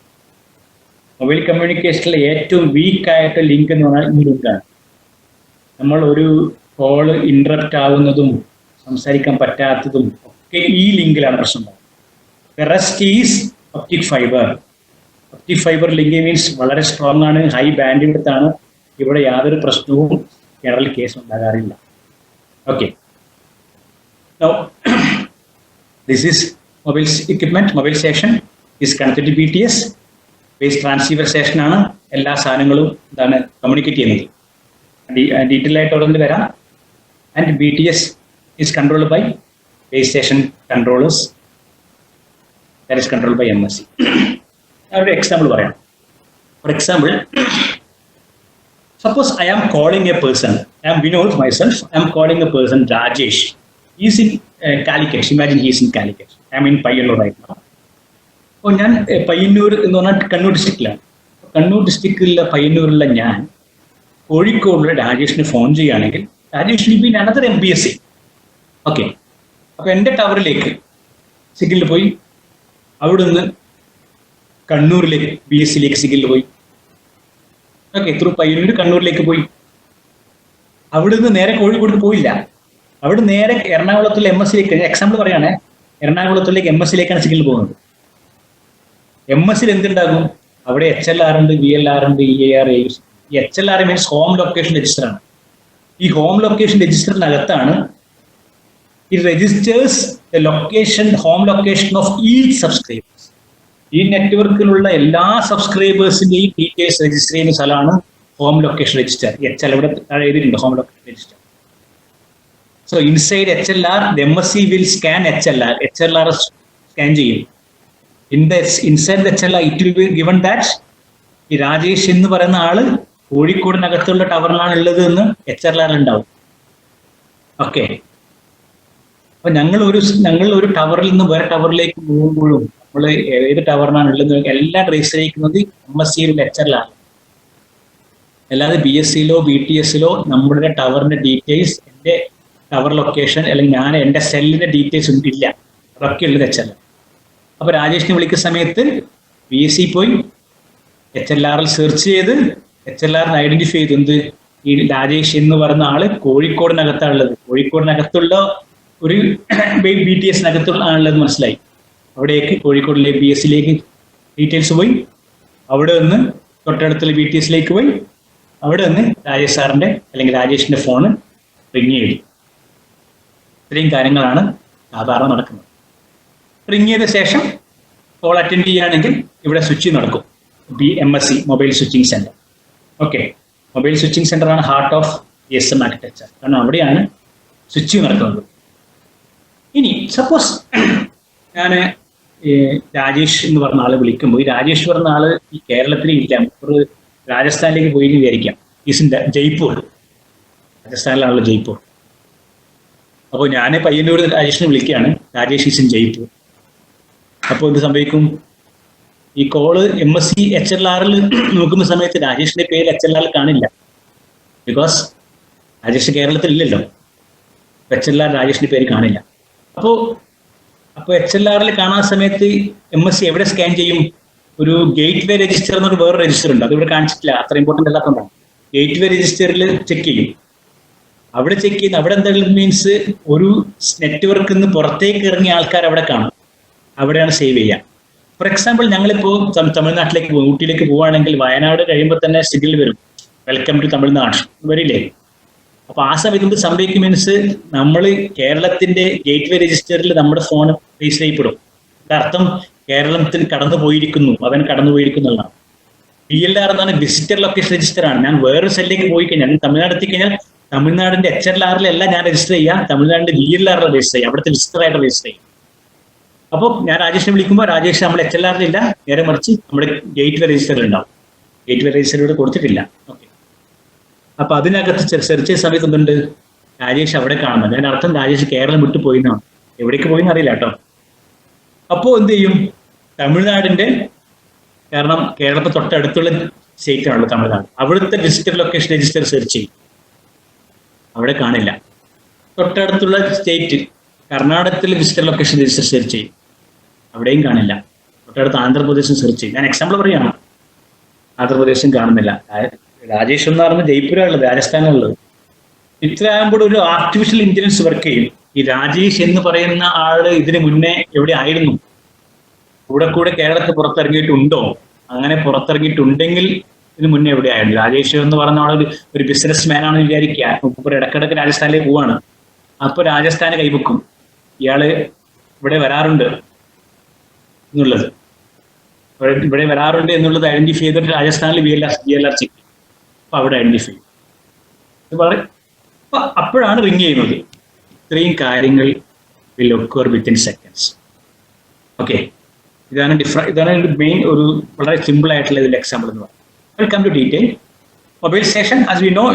Mobile communication ഏറ്റവും വീക്ക് ആയിട്ട് ലിങ്ക് എന്ന് പറഞ്ഞാൽ ഈ ലിങ്കാണ്. നമ്മൾ ഒരു കോള് ഇന്ററപ്റ്റ് ആവുന്നതും സംസാരിക്കാൻ പറ്റാത്തതും ഒക്കെ ഈ ലിങ്കിലാണ് പ്രശ്നം. The rest is optic fiber. Optic fiber link means വളരെ സ്ട്രോങ് ആണ്, ഹൈ ബാൻഡ് വിഡ്ത്ത് ആണ്. ഇവിടെ യാതൊരു പ്രശ്നവും ജനറൽ കേസ് ഉണ്ടാകാറില്ല. Okay. Now, this is mobile equipment. Mobile station is connected to BTS. Base transceiver station ആണ്. എല്ലാ സാധനങ്ങളും ഇതാണ് കമ്മ്യൂണിക്കേറ്റ് ചെയ്യുന്നത്. ഡീറ്റെയിൽ ആയിട്ട് അവിടെ വരാം. And BTS is controlled by base station controllers. That is controlled by MSC. ഒരു എക്സാമ്പിൾ പറയാം. For example, suppose I am calling a person. I am Vinod myself. I am calling a person Rajesh. He is in Calicut. Imagine he is in Calicut. I am in Payyannur right now. അപ്പോൾ ഞാൻ പയ്യന്നൂർ എന്ന് പറഞ്ഞാൽ കണ്ണൂർ ഡിസ്ട്രിക്റ്റിലാണ്. കണ്ണൂർ ഡിസ്ട്രിക്റ്റിലുള്ള പയ്യന്നൂരിലുള്ള ഞാൻ കോഴിക്കോടുള്ള രാജേഷിന് ഫോൺ ചെയ്യുകയാണെങ്കിൽ Rajesh will be in another MBSC. Okay. അപ്പോൾ എൻ്റെ ടവറിലേക്ക് സിഗ്നൽ പോയി, അവിടുന്ന് കണ്ണൂരിലേക്ക് BSCയിലേക്ക് സിഗ്നൽ പോയി. ഓക്കെ. ത്രൂ പയ്യന്നൂർ കണ്ണൂരിലേക്ക് പോയി. അവിടുന്ന് നേരെ കോഴിക്കോട് പോയില്ല, അവിടെ നേരെ എറണാകുളത്തുള്ള MSCയിലേക്ക്, എക്സാമ്പിൾ പറയുകയാണെ, എറണാകുളത്തിലേക്ക് MSCയിലേക്കാണ് സിഗ്നൽ പോകുന്നത്. MSCയിൽ എന്തുണ്ടാകും? അവിടെ HLR ഉണ്ട്, VLR ഉണ്ട്, EIR, AIS. ഈ HLR means home location register ആണ്. ഈ ഹോം ലൊക്കേഷൻ രജിസ്റ്ററിനകത്താണ് it registers the location, home location of each subscribers. ഈ നെറ്റ്വർക്കിലുള്ള എല്ലാ സബ്സ്ക്രൈബേഴ്സിന്റെയും ഡീറ്റെയിൽസ് രജിസ്റ്റർ ചെയ്യുന്ന സ്ഥലമാണ് ഹോം ലൊക്കേഷൻ രജിസ്റ്റർ. HL ഇവിടെ എഴുതിയിട്ടുണ്ട്, home location register. So inside HLR the MSc will scan HLR സ്കാൻ ചെയ്യും. Inside HLR it will be given that ഈ രാജേഷ് എന്ന് പറയുന്ന ആള് കോഴിക്കോടിനകത്തുള്ള ടവറിലാണ് ഉള്ളത് എന്ന് HLR ഉണ്ടാവും. ഓക്കെ, അപ്പൊ ഞങ്ങൾ ഒരു ടവറിൽ നിന്ന് വേറെ ടവറിലേക്ക് പോകുമ്പോഴും നമ്മൾ ഏത് ടവറിനാണ് ഉള്ളത് എല്ലാം രജിസ്റ്റർ ചെയ്യിക്കുന്നത് MSc HLR. അല്ലാതെ BScയിലോ BTSലോ നമ്മുടെ ടവറിന്റെ ഡീറ്റെയിൽസ്, എന്റെ ടവർ ലൊക്കേഷൻ അല്ലെങ്കിൽ ഞാൻ എന്റെ സെല്ലിന്റെ ഡീറ്റെയിൽസ് ഇല്ല, അതൊക്കെ ഉള്ളത് HLR. അപ്പൊ രാജേഷിനെ വിളിക്കുന്ന സമയത്ത് BSc പോയി HLR സെർച്ച് ചെയ്ത് HLR ഐഡന്റിഫൈ ചെയ്തു എന്ത്, ഈ രാജേഷ് എന്ന് പറയുന്ന ആള് കോഴിക്കോടിനകത്താണുള്ളത്, കോഴിക്കോടിനകത്തുള്ള ഒരു BTSനകത്തുള്ള ആളുള്ളത് മനസ്സിലായി. അവിടേക്ക് കോഴിക്കോടിലെ BScയിലേക്ക് ഡീറ്റെയിൽസ് പോയി, അവിടെ നിന്ന് തൊട്ടടുത്തുള്ള BTSലേക്ക് പോയി, അവിടെ നിന്ന് രാജേഷ് സാറിന്റെ അല്ലെങ്കിൽ രാജേഷിന്റെ ഫോണ് റിങ് ചെയ്തു. ഇത്രയും കാര്യങ്ങളാണ് സാധാരണ നടക്കുന്നത്. റിങ് ചെയ്ത ശേഷം കോൾ അറ്റൻഡ് ചെയ്യുകയാണെങ്കിൽ ഇവിടെ സ്വിച്ചിങ് നടക്കും. MSc mobile switching centre. Okay, mobile switching centre ആണ് ഹാർട്ട് ഓഫ് GSM ആർക്കിടെക്ചർ. കാരണം അവിടെയാണ് സ്വിച്ചിങ് നടക്കുന്നത്. ഇനി സപ്പോസ് ഞാൻ രാജേഷ് എന്ന് പറഞ്ഞ ആളെ വിളിക്കുമ്പോൾ, ഈ രാജേഷ് പറഞ്ഞ ആള് ഈ കേരളത്തിൽ ഇല്ല, ഒരു രാജസ്ഥാനിലേക്ക് പോയി വിചാരിക്കാം. ഈസിന്റെ ജയ്പൂർ, രാജസ്ഥാനിലാണല്ലോ ജയ്പൂർ. അപ്പോൾ ഞാൻ പയ്യന്നൂർ രാജേഷിനെ വിളിക്കുകയാണ്, രാജേഷ് ഈസ് ഇൻ ജയ്പൂർ. അപ്പോൾ എന്ത് സംഭവിക്കും? ഈ കോള് MSc HLRൽ നോക്കുന്ന സമയത്ത് രാജേഷിന്റെ പേര് HLRൽ കാണില്ല. ബിക്കോസ് രാജേഷ് കേരളത്തിൽ ഇല്ലല്ലോ, HLR രാജേഷിന്റെ പേര് കാണില്ല. അപ്പോൾ HLRൽ കാണാൻ സമയത്ത് MSc എവിടെ സ്കാൻ ചെയ്യും? ഒരു ഗേറ്റ് വേ രജിസ്റ്റർ എന്നൊരു വേറെ രജിസ്റ്റർ ഉണ്ട്, അത് ഇവിടെ കാണിച്ചിട്ടില്ല, അത്ര ഇമ്പോർട്ടൻ്റ് അല്ലാത്തതുകൊണ്ടാണ്. ഗേറ്റ് വേ രജിസ്റ്ററിൽ ചെക്ക് ചെയ്യും. അവിടെ ചെക്ക് ചെയ്യുന്ന അവിടെ എന്തായാലും മീൻസ് ഒരു നെറ്റ്വർക്കിൽ നിന്ന് പുറത്തേക്ക് ഇറങ്ങിയ ആൾക്കാർ അവിടെ കാണും, അവിടെയാണ് സേവ് ചെയ്യുക. ഫോർ എക്സാമ്പിൾ, ഞങ്ങളിപ്പോൾ തമിഴ്നാട്ടിലേക്ക് പോകും, ഊട്ടിയിലേക്ക് പോവുകയാണെങ്കിൽ വയനാട് കഴിയുമ്പോൾ തന്നെ സിഗ്നൽ വരും, വെൽക്കം ടു തമിഴ്നാട് വരില്ലേ? അപ്പൊ ആ സമയത്ത് സംഭവിക്കും മീൻസ് നമ്മൾ കേരളത്തിന്റെ ഗേറ്റ് വേ രജിസ്റ്ററിൽ നമ്മുടെ ഫോൺ രജിസ്റ്റർ ചെയ്യപ്പെടും. അർത്ഥം കേരളത്തിൽ കടന്നു പോയിരിക്കുന്നു, അവൻ കടന്നു പോയിരിക്കുന്നതാണ്. VLR എന്നാണ് വിസിറ്റർ ലൊക്കേഷൻ രജിസ്റ്റർ ആണ്. ഞാൻ വേറൊരു സെല്ലിലേക്ക് പോയി കഴിഞ്ഞാൽ, തമിഴ്നാട് എത്തിക്കഴിഞ്ഞാൽ തമിഴ്നാടിന്റെ HLRലല്ല ഞാൻ രജിസ്റ്റർ ചെയ്യാം, തമിഴ്നാടിന്റെ VLRൽ രജിസ്റ്റർ ചെയ്യാം, അവിടുത്തെ വിസിറ്റർ ആയിട്ട് രജിസ്റ്റർ ചെയ്യും. അപ്പോൾ ഞാൻ രാജേഷിനെ വിളിക്കുമ്പോൾ രാജേഷ് നമ്മുടെ HLRലില്ല, നേരെ മറിച്ച് നമ്മുടെ ഗേറ്റ് വേ രജിസ്റ്ററിൽ ഉണ്ടാവും. ഗേറ്റ് വേ രജിസ്റ്ററിലൂടെ കൊടുത്തിട്ടില്ല. ഓക്കെ, അപ്പൊ അതിനകത്ത് സെർച്ച് ചെയ്ത സമയത്ത് എന്തുണ്ട്? രാജേഷ് അവിടെ കാണുന്നത്. അതിന്റെ അർത്ഥം രാജേഷ് കേരളം വിട്ടു പോയി എന്നാണ്. എവിടേക്ക് പോയിന്ന് അറിയില്ല കേട്ടോ. അപ്പോൾ എന്ത് ചെയ്യും? തമിഴ്നാടിന്റെ, കാരണം കേരളത്തിൽ തൊട്ടടുത്തുള്ള സ്റ്റേറ്റ് ആണല്ലോ തമിഴ്നാട്, അവിടുത്തെ വിസിറ്റർ ലൊക്കേഷൻ രജിസ്റ്റർ സെർച്ച് ചെയ്യും, അവിടെ കാണില്ല. തൊട്ടടുത്തുള്ള സ്റ്റേറ്റ് കർണാടകത്തിലെ വിസിറ്റർ ലൊക്കേഷൻ രജിസ്റ്റർ സെർച്ച് ചെയ്യും, അവിടെയും കാണില്ല. തൊട്ടടുത്ത് ആന്ധ്രാപ്രദേശും സെർച്ച് ചെയ്യും. ഞാൻ എക്സാമ്പിൾ പറയുകയാണ്, ആന്ധ്രാപ്രദേശും കാണുന്നില്ല. രാജേഷ് എന്ന് പറഞ്ഞാൽ ജയ്പൂരാണുള്ളത്, രാജസ്ഥാനിലുള്ളത്. ഇത്രയാകുമ്പോൾ ഒരു ആർട്ടിഫിഷ്യൽ ഇന്റലിജൻസ് വർക്ക് ചെയ്യും. ഈ രാജേഷ് എന്ന് പറയുന്ന ആള് ഇതിന് മുന്നേ എവിടെ ആയിരുന്നു? കൂടെ കേരളത്തിൽ പുറത്തിറങ്ങിയിട്ടുണ്ടോ? അങ്ങനെ പുറത്തിറങ്ങിയിട്ടുണ്ടെങ്കിൽ ഇതിന് മുന്നേ എവിടെയായിരുന്നു? രാജേഷ് എന്ന് പറഞ്ഞ ആളൊരു ബിസിനസ് മാൻ ആണെന്ന് വിചാരിക്കുക. ഇപ്പോൾ ഇടക്കിടക്ക് രാജസ്ഥാനിലേക്ക് പോവാണ്. അപ്പൊ രാജസ്ഥാന് കൈവെക്കും, ഇയാള് ഇവിടെ വരാറുണ്ട് എന്നുള്ളത്, ഇവിടെ വരാറുണ്ട് എന്നുള്ളത് ഐഡന്റിഫൈ ചെയ്തിട്ട് രാജസ്ഥാനിൽ VLR ചെക്ക് ചെയ്യും. അപ്പൊ അവിടെ ഐഡന്റിഫൈ ചെയ്യും. അപ്പോഴാണ് റിങ് ചെയ്യുന്നത്. ഇത്രയും കാര്യങ്ങൾ will occur within seconds. ഓക്കെ, ഇതാണ് മെയിൻ ഒരു വളരെ സിമ്പിൾ ആയിട്ടുള്ള ഇതിന്റെ എക്സാമ്പിൾ എന്ന് പറയുന്നത്. Welcome to detail. Mobile station as we know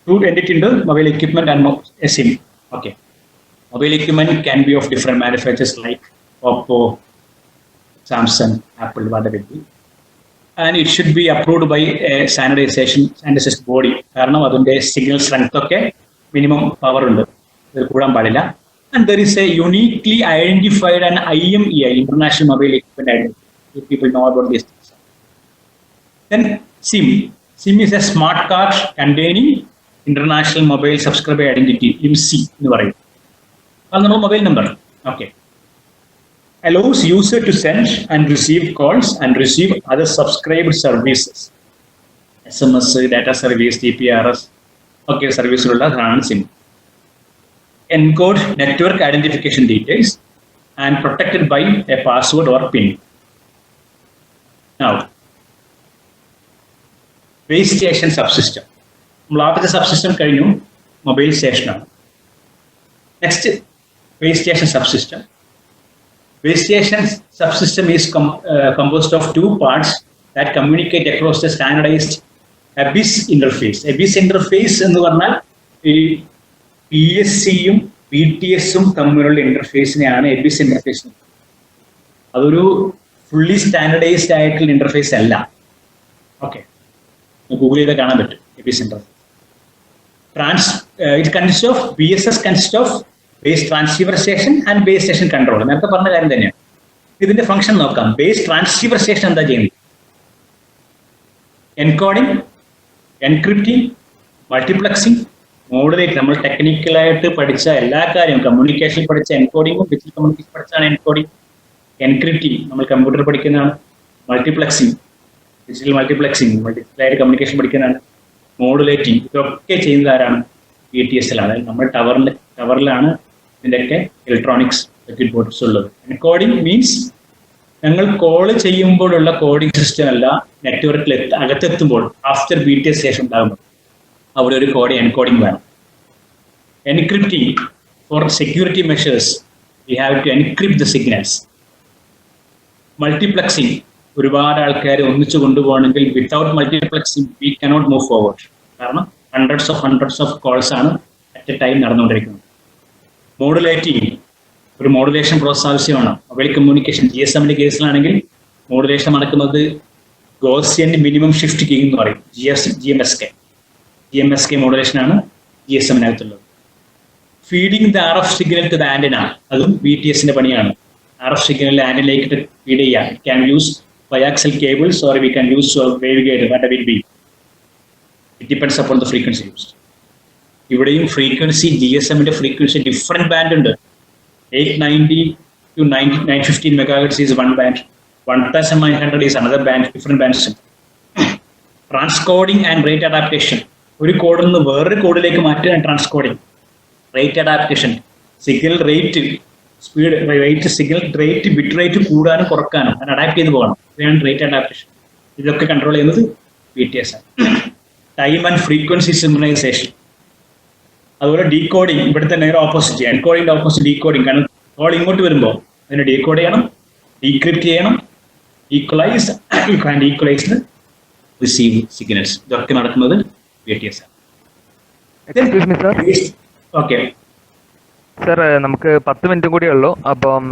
two entity ഉണ്ട്, മൊബൈൽ എക്യുപ്മെന്റ് ആൻഡ് SIM. ഓക്കെ, mobile equipment can be of different manufacturers like Oppo, Samsung, Apple, whatever it be. And it should be approved by a standardized body. കാരണം അതിന്റെ സിഗ്നൽ സ്ട്രെങ്ത് ഒക്കെ മിനിമം പവർ ഉണ്ട്, ഇത് കൂടാൻ പാടില്ല. And there is a uniquely identified and IMEI, International Mobile Equipment Identity. You people know about these things. Then SIM. SIM is a smart card containing International Mobile Subscriber Identity, IMSI എന്ന് പറയും. അത് നമ്മുടെ mobile number. Okay, allows user to send and receive calls and receive other subscribed services, SMS, data service, TPRS, okay, service ഉള്ള ആണ് SIM. Encode network identification details and protected by a password or PIN. Now, base station subsystem. നമ്മൾ ആദ്യത്തെ സബ്സിസ്റ്റം കഴിഞ്ഞു, മൊബൈൽ സ്റ്റേഷനാണ്. Next base station subsystem. Base station subsystem is composed of two parts that communicate across the standardized ABIS interface. ABIS interface എന്ന് പറഞ്ഞാൽ ഈ PSC-യും BTS-ഉം തമ്മിലുള്ള ഇന്റർഫേസിനെയാണ് ABIS ഇന്റർഫേസ്. അതൊരു ഫുള്ളി സ്റ്റാൻഡർഡൈസ്ഡ് ആയിട്ടുള്ള ഇന്റർഫേസ് അല്ല. ഓക്കെ, ഗൂഗിൾ ചെയ്താൽ കാണാൻ പറ്റും ABIS interface. It consists of BSS consists of base transceiver station and base station controller. നേരത്തെ പറഞ്ഞ കാര്യം തന്നെയാണ്. ഇതിന്റെ ഫംഗ്ഷൻ നോക്കാം. ബേസ് ട്രാൻസ്സീവർ സ്റ്റേഷൻ എന്താ ചെയ്യുന്നത്? Encoding, encrypting, multiplexing, modulate. നമ്മൾ ടെക്നിക്കലായിട്ട് പഠിച്ച എല്ലാ കാര്യവും, കമ്മ്യൂണിക്കേഷൻ പഠിച്ച എൻകോഡിങ്ങും ഡിജിറ്റൽ കമ്മ്യൂണിക്കേഷൻ പഠിച്ചാണ് എൻകോഡിംഗ്. എൻക്രിപ്റ്റിംഗ് നമ്മൾ കമ്പ്യൂട്ടർ പഠിക്കുന്നതാണ്. Multiplexing, digital multiplexing, multiplied communication പഠിക്കുന്നതാണ്. മോഡുലേറ്റിംഗ്, ഇതൊക്കെ ചെയ്യുന്നത് ആരാണ്? BTS-ലാണ്. നമ്മൾ ടവറിലാണ് ഇതിൻ്റെയൊക്കെ ഇലക്ട്രോണിക്സ് സർക്യൂട്ട് ബോർഡ്സ് ഉള്ളത്. എൻകോഡിംഗ് മീൻസ് ഞങ്ങൾ കോൾ ചെയ്യുമ്പോഴുള്ള കോഡിംഗ് സിസ്റ്റം അല്ല, നെറ്റ്വർക്കിൽ അകത്തെത്തുമ്പോൾ ആഫ്റ്റർ BTS സ്റ്റേഷൻ ഉണ്ടാകുമ്പോൾ അവിടെ ഒരു എൻകോഡിംഗ് വേണം. Encrypting for security measures we have to encrypt the signals. Multiplexing, ഒരുപാട് ആൾക്കാർ ഒന്നിച്ചു കൊണ്ടുപോകണമെങ്കിൽ without multiplexing we cannot move forward. കാരണം ഹൺഡ്രഡ്സ് ഓഫ് കോൾസ് ആണ് അറ്റ് എ ടൈം നടന്നുകൊണ്ടിരിക്കുന്നത്. മോഡുലേറ്റിംഗ്, ഒരു മോഡുലേഷൻ പ്രോസസ് ആവശ്യമാണ്. മൊബൈൽ കമ്മ്യൂണിക്കേഷൻ GSM-ന്റെ കേസിലാണെങ്കിൽ മോഡുലേഷൻ നടക്കുന്നത് ഗോസിയൻ മിനിമം ഷിഫ്റ്റ് കീ എന്ന് പറയും. GMSK മോഡുലേഷനാണ് GSM-നകത്തുള്ളത്. Feeding the RF signal to the antenna, അതും BTS-ന്റെ പണിയാണ്. RF സിഗ്നൽ ആന്റിനയിലേക്ക് ഫീഡ് ചെയ്യാം. It can use biaxial cables or we can use wave guide, whatever it be. It depends upon the frequency used. ഇവിടെയും ഫ്രീക്വൻസി, GSM-ന്റെ ഫ്രീക്വൻസി ഡിഫറെന്റ് ബാൻഡ് ഉണ്ട്. 890 to 915 MHz is one band. 1900 is another band. Different bands. Transcoding and rate adaptation. ഒരു കോഡിൽ നിന്ന് വേറൊരു കോഡിലേക്ക് മാറ്റുക transcoding. Rate adaptation, signal rate, speed rate, signal rate, bit rate കൂടാനും കുറക്കാനും അത് അഡാപ്റ്റ് ചെയ്ത് പോകണം. ഇതാണ് റേറ്റ് അഡാപ്റ്റേഷൻ. ഇതൊക്കെ കൺട്രോൾ ചെയ്യുന്നത് BTS ആണ്. Time and frequency synchronisation. അതുപോലെ ഡീകോഡിങ്, ഇവിടുത്തെ നേരെ ഓപ്പോസിറ്റ്, എൻകോഡിങ്ങിന്റെ ഓപ്പോസിറ്റ് ഡീകോഡിങ്. കാരണം കോൾ ഇങ്ങോട്ട് വരുമ്പോൾ അതിനെ ഡീകോഡ് ചെയ്യണം, ഡീക്രിപ്റ്റ് ചെയ്യണം, ഈക്വലൈസ് റിസീവ് സിഗ്നൽസ്. ഇതൊക്കെ നടക്കുന്നത് BTS ആണ്. ഓക്കെ സർ, നമുക്ക് 10 മിനിറ്റും കൂടി ഉള്ളൂ. അപ്പം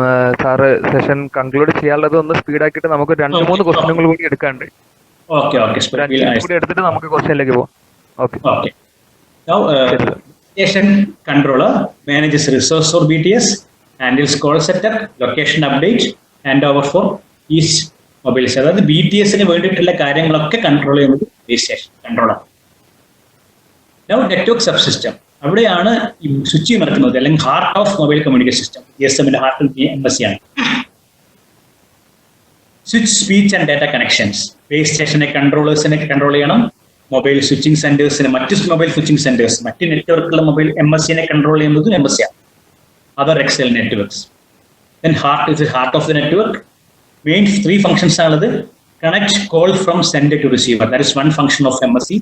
സാറ് സെഷൻ കൺക്ലൂഡ് ചെയ്യാനുള്ളത് ഒന്ന് സ്പീഡാക്കിയിട്ട് നമുക്ക് 2-3 ക്വസ്റ്റ്യനുകൾ കൂടി എടുക്കാണ്ട്. കൂടി എടുത്തിട്ട് നമുക്ക് ക്വസ്റ്റ്യനിലേക്ക് പോവാം. Okay. Station controller manages resource for BTS, handles call setup, location update, handover for each mobile. അതായത് BTS-ന് വേണ്ടിയിട്ടുള്ള കാര്യങ്ങളൊക്കെ കൺട്രോൾ ചെയ്യുന്നത് base station controller. Now network sub system, അവിടെയാണ് ഈ സ്വിച്ചിങ് നടക്കുന്നത്, അല്ലെങ്കിൽ heart of mobile communication system. GSM-ന്റെ ഹാർട്ട് MSC ആണ്. Switch, speech and data connections. Base സ്റ്റേഷനെ കൺട്രോളേഴ്സിനെ കൺട്രോൾ ചെയ്യണം. മൊബൈൽ സ്വിച്ചിങ് സെന്റേഴ്സിന്, മറ്റ് മൊബൈൽ സ്വിച്ചിങ് സെന്റേഴ്സ്, മറ്റ് നെറ്റ്വർക്കുള്ള മൊബൈൽ MSC-നെ കൺട്രോൾ ചെയ്യുന്നത് MSC ആണ്. Other XL networks. Then heart is heart of the network. Main 3 functions ആണത്. Connect call from sender to receiver, that is one function of MSC.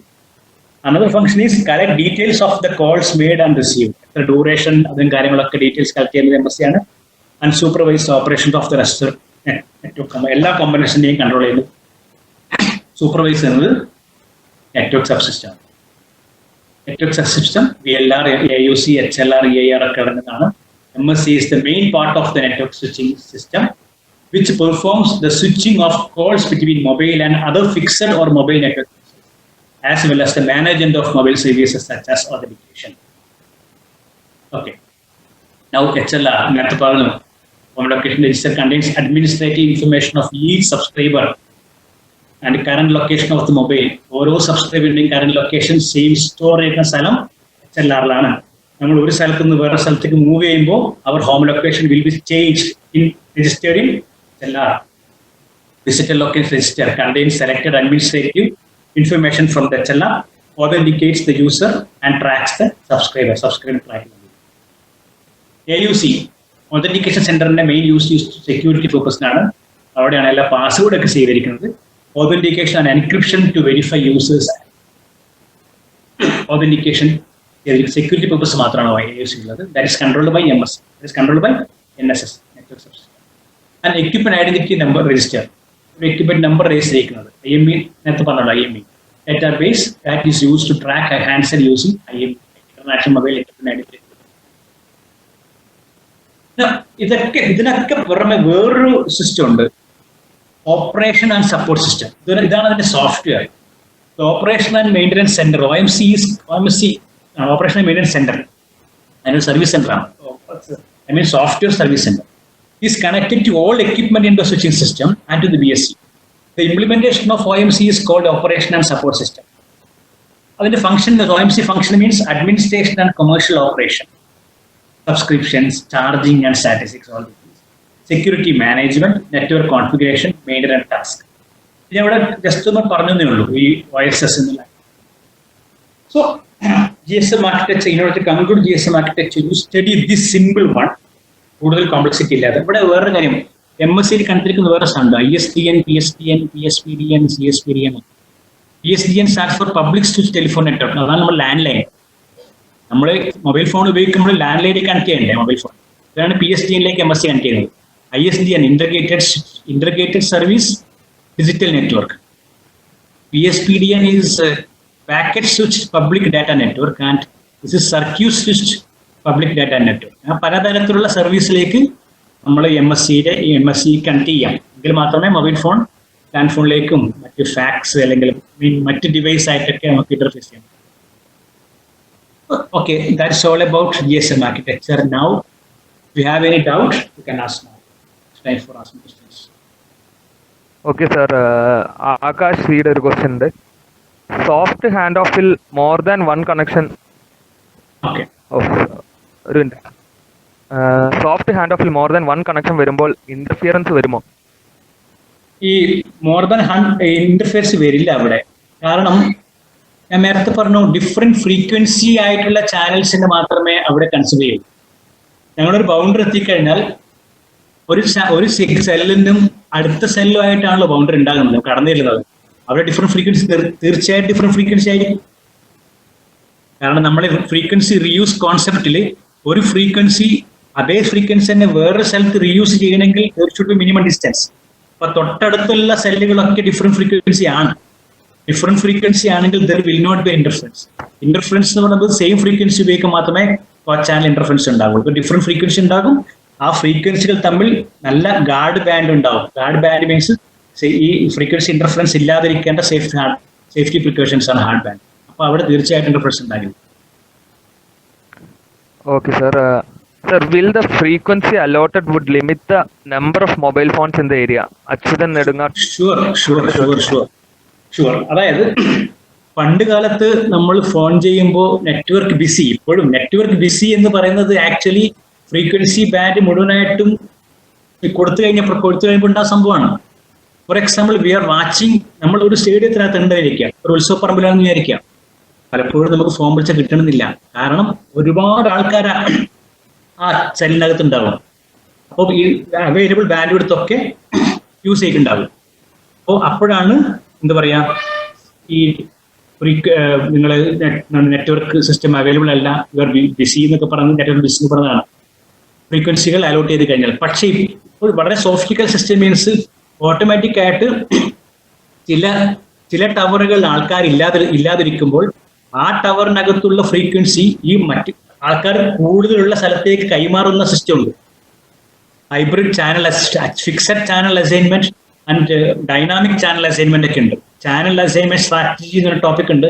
Another function is collect details of the calls made and received. The duration, അതും കാര്യങ്ങളൊക്കെ ഡീറ്റെയിൽസ് കളക്ട് ചെയ്യുന്നത് MSC ആണ്. And supervise operation of the rest network, എല്ലാ കോമ്പണൻസിന്റെയും കൺട്രോൾ ചെയ്യുന്നത് സൂപ്പർവൈസ് ചെയ്യുന്നത് network sub system. Network sub system VLR, AUC, HLR, EIR ഒക്കെ അടങ്ങുന്നതാണ്. MSC is the main part of the network switching system which performs the switching of calls between mobile and other fixed or mobile network as well as the management of mobile services such as authentication. Okay. Now HLR, നേരത്തെ പറഞ്ഞു, home location register contains administrative information of each subscriber and current location of the mobile. ഓരോ സബ്സ്ക്രൈബറിന്റെയും കറന്റ് ലൊക്കേഷൻ സ്റ്റോർ ചെയ്യുന്ന സ്ഥലം HLR-ലാണ്. നമ്മൾ ഒരു സ്ഥലത്ത് നിന്ന് വേറെ സ്ഥലത്തേക്ക് മൂവ് ചെയ്യുമ്പോൾ അവർ home location will be change in registered in HLR. Visitor location register contains selected administrative information from the HLR, authenticates the user and tracks the subscriber tracking. AUC, authentication center-ന്റെ മെയിൻ യൂസ് സെക്യൂരിറ്റി പർപ്പസിനാണ്. അവിടെയാണ് എല്ലാ പാസ്വേഡ് ഒക്കെ സ്വീകരിക്കുന്നത്. authentication and encryption to verify users. Authentication security purpose മാത്രമാണ് യൂസ് ചെയ്യുന്നത്. That is controlled by MS. That is controlled by NSS, Network Service. And equipment identity number register. ഒരു equipment number രജിസ്റ്റർ ചെയ്യിക്കുന്നത് IME നേരത്തെ പറഞ്ഞല്ലോ IME database that is used to track a handset using IME, International Mobile Equipment Identity. ഇതിനൊക്കെ പുറമെ വേറൊരു സിസ്റ്റം ഉണ്ട്, ഓപ്പറേഷൻ ആൻഡ് സപ്പോർട്ട് സിസ്റ്റം. ഇതാണ് അതിന്റെ software. Operation and maintenance centre, OMC operation and maintenance centre, അതിനൊരു സർവീസ് സെന്റർ ആണ്. I mean software service center is connected to all equipment in the switching system and to the BSC. The implementation of OMC is called operation and support system. The function, the OMC function means administration and commercial operation, subscriptions, charging and statistics, all these. Security management, network configuration, maintenance task. Just to OSS. So GSM architecture, in order to conclude GSM architecture, you study this simple one. കൂടുതൽ കോംപ്ലക്സിറ്റി ഇല്ലാതെ. ഇവിടെ വേറൊരു കാര്യം, MSCയിൽ കണ്ടിരിക്കുന്ന വേറെ സാധനം, ISDN, PSTN, PSPDN, CSPDN. PSTN stands for public switch telephone network. അതാണ് നമ്മൾ ലാൻഡ് ലൈൻ. നമ്മൾ മൊബൈൽ ഫോൺ ഉപയോഗിക്കുമ്പോൾ ലാൻഡ് ലൈനിലേക്ക് കണക്ട് ചെയ്യണ്ടേ മൊബൈൽ ഫോൺ. ഇതാണ് PSTNലേക്ക് MSC കണക്ട് ചെയ്യുന്നത്. ISDN, integrated service digital network. PSPDN is packet switched public data network and this is circuit switched public data network. പലതരത്തിലുള്ള സർവീസിലേക്ക് നമ്മൾ MSC കണക്ട് ചെയ്യാം എങ്കിൽ മാത്രമേ മൊബൈൽ ഫോൺ ലാൻഡ് ഫോണിലേക്കും മറ്റ് ഫാക്സ് അല്ലെങ്കിൽ മറ്റ് ഡിവൈസ് ആയിട്ടൊക്കെ നമുക്ക് ഇന്റർഫേസ് ചെയ്യാം. Okay, that's all about GSM architecture. Now if you have any doubt you can ask now. It's time for asking questions. Okay sir, Akash read a question ഉണ്ട്. Soft handoff will more than one connection. Okay. Soft hand ഓഫിൽ മോർ ദാൻ വൺ കണക്ഷൻ വരുമ്പോൾ ഇന്റർഫിയറൻസ് വരുമോ? ഈ മോർ ദാൻ ഇന്റർഫിയറൻസ് വരില്ല അവിടെ. കാരണം ഞാൻ നേരത്തെ പറഞ്ഞു, ഡിഫറെന്റ് ഫ്രീക്വൻസി ആയിട്ടുള്ള ചാനൽസിന് മാത്രമേ അവിടെ കൺസിഡർ ചെയ്യൂ. ഞങ്ങളൊരു ബൗണ്ടറി എത്തിക്കഴിഞ്ഞാൽ ഒരു സെല്ലിനും അടുത്ത സെല്ലുമായിട്ടാണല്ലോ ബൗണ്ടറി ഉണ്ടാകുന്നത്, കടന്നു ചെല്ലുന്നത്. അവിടെ ഡിഫറെന്റ് ഫ്രീക്വൻസി, തീർച്ചയായിട്ടും ഡിഫറെന്റ് ഫ്രീക്വൻസി ആയിരിക്കും. കാരണം നമ്മൾ ഫ്രീക്വൻസി റീയൂസ് കോൺസെപ്റ്റിൽ ഒരു ഫ്രീക്വൻസി അതേ ഫ്രീക്വൻസി തന്നെ വേറൊരു സ്ഥലത്ത് റീയൂസ് ചെയ്യണമെങ്കിൽ തീർച്ചയായിട്ടും മിനിമം ഡിസ്റ്റൻസ്. അപ്പൊ തൊട്ടടുത്തുള്ള സെല്ലുകളൊക്കെ ഡിഫറെന്റ് ഫ്രീക്വൻസി ആണ്. ഡിഫറെന്റ് ഫ്രീക്വൻസി ആണെങ്കിൽ there will not be interference. Interference എന്ന് പറയുന്നത് സെയിം ഫ്രീക്വൻസി ഉപയോഗിക്കാൻ മാത്രമേ ചാനൽ ഇന്റർഫറൻസ് ഉണ്ടാവുള്ളൂ. ഇപ്പൊ ഡിഫറെന്റ് ഫ്രീക്വൻസി ഉണ്ടാകും. ആ ഫ്രീക്വൻസികൾ തമ്മിൽ നല്ല ഗാർഡ് ബാൻഡ് ഉണ്ടാവും. ഗാർഡ് ബാൻഡ് മീൻസ് ഈ ഫ്രീക്വൻസി ഇന്റർഫറൻസ് ഇല്ലാതിരിക്കേണ്ട സേഫ്റ്റി പ്രിക്കോഷൻസ് ആണ് ഹാർഡ് ബാൻഡ്. അപ്പൊ അവിടെ തീർച്ചയായിട്ടും ഇന്റർഫറൻസ് ഉണ്ടാകില്ല. Okay sir. Sir, will the frequency allotted would limit the number of mobile phones in the area? Achuthan Nedungar. Sure. അതായത് പണ്ട് കാലത്ത് നമ്മൾ ഫോൺ ചെയ്യുമ്പോൾ നെറ്റ്വർക്ക് ബിസി, ഇപ്പോഴും നെറ്റ്വർക്ക് ബിസി എന്ന് പറയുന്നത് ആക്ച്വലി ഫ്രീക്വൻസി ബാൻഡ് മുഴുവനായിട്ടും കൊടുത്തു കഴിയുമ്പോൾ ഉണ്ടാകുന്ന സംഭവമാണ്. For example, we are watching, നമ്മൾ ഒരു സ്റ്റേഡിയത്തിനകത്ത് ഉണ്ടായിരിക്കാം, ഒരു ഉത്സവപ്പറമ്പിലാണെന്ന് വിചാരിക്കാം. പലപ്പോഴും നമുക്ക് ഫോൺ വിളിച്ചാൽ കിട്ടണമെന്നില്ല. കാരണം ഒരുപാട് ആൾക്കാർ ആ സെല്ലിനകത്ത് ഉണ്ടാവും. അപ്പോൾ ഈ അവൈലബിൾ ബാൻഡ് വിഡ്ത്തൊക്കെ യൂസ് ചെയ്തിട്ടുണ്ടാവും. അപ്പോൾ അപ്പോഴാണ് എന്താ പറയാ, ഈ നിങ്ങൾ നെറ്റ്വർക്ക് സിസ്റ്റം അവൈലബിൾ അല്ല, ഇവർ ബിസി എന്നൊക്കെ പറഞ്ഞ് നെറ്റ്വർക്ക് ബിസി എന്ന് പറഞ്ഞതാണ് ഫ്രീക്വൻസികൾ അലോട്ട് ചെയ്ത് കഴിഞ്ഞാൽ. പക്ഷേ ഇപ്പോൾ വളരെ സോഫ്റ്റിക്കൽ സിസ്റ്റം മീൻസ് ഓട്ടോമാറ്റിക് ആയിട്ട് ചില ടവറുകൾ ആൾക്കാർ ഇല്ലാതിരിക്കുമ്പോൾ ആ ടവറിനകത്തുള്ള ഫ്രീക്വൻസി ഈ മറ്റ് ആൾക്കാർ കൂടുതലുള്ള സ്ഥലത്തേക്ക് കൈമാറുന്ന സിസ്റ്റം ഉണ്ട്. Hybrid channel, fixed channel assignment and dynamic channel assignment ഒക്കെ ഉണ്ട്. ചാനൽ അസൈൻമെന്റ് സ്ട്രാറ്റജി എന്നൊരു ടോപ്പിക് ഉണ്ട്.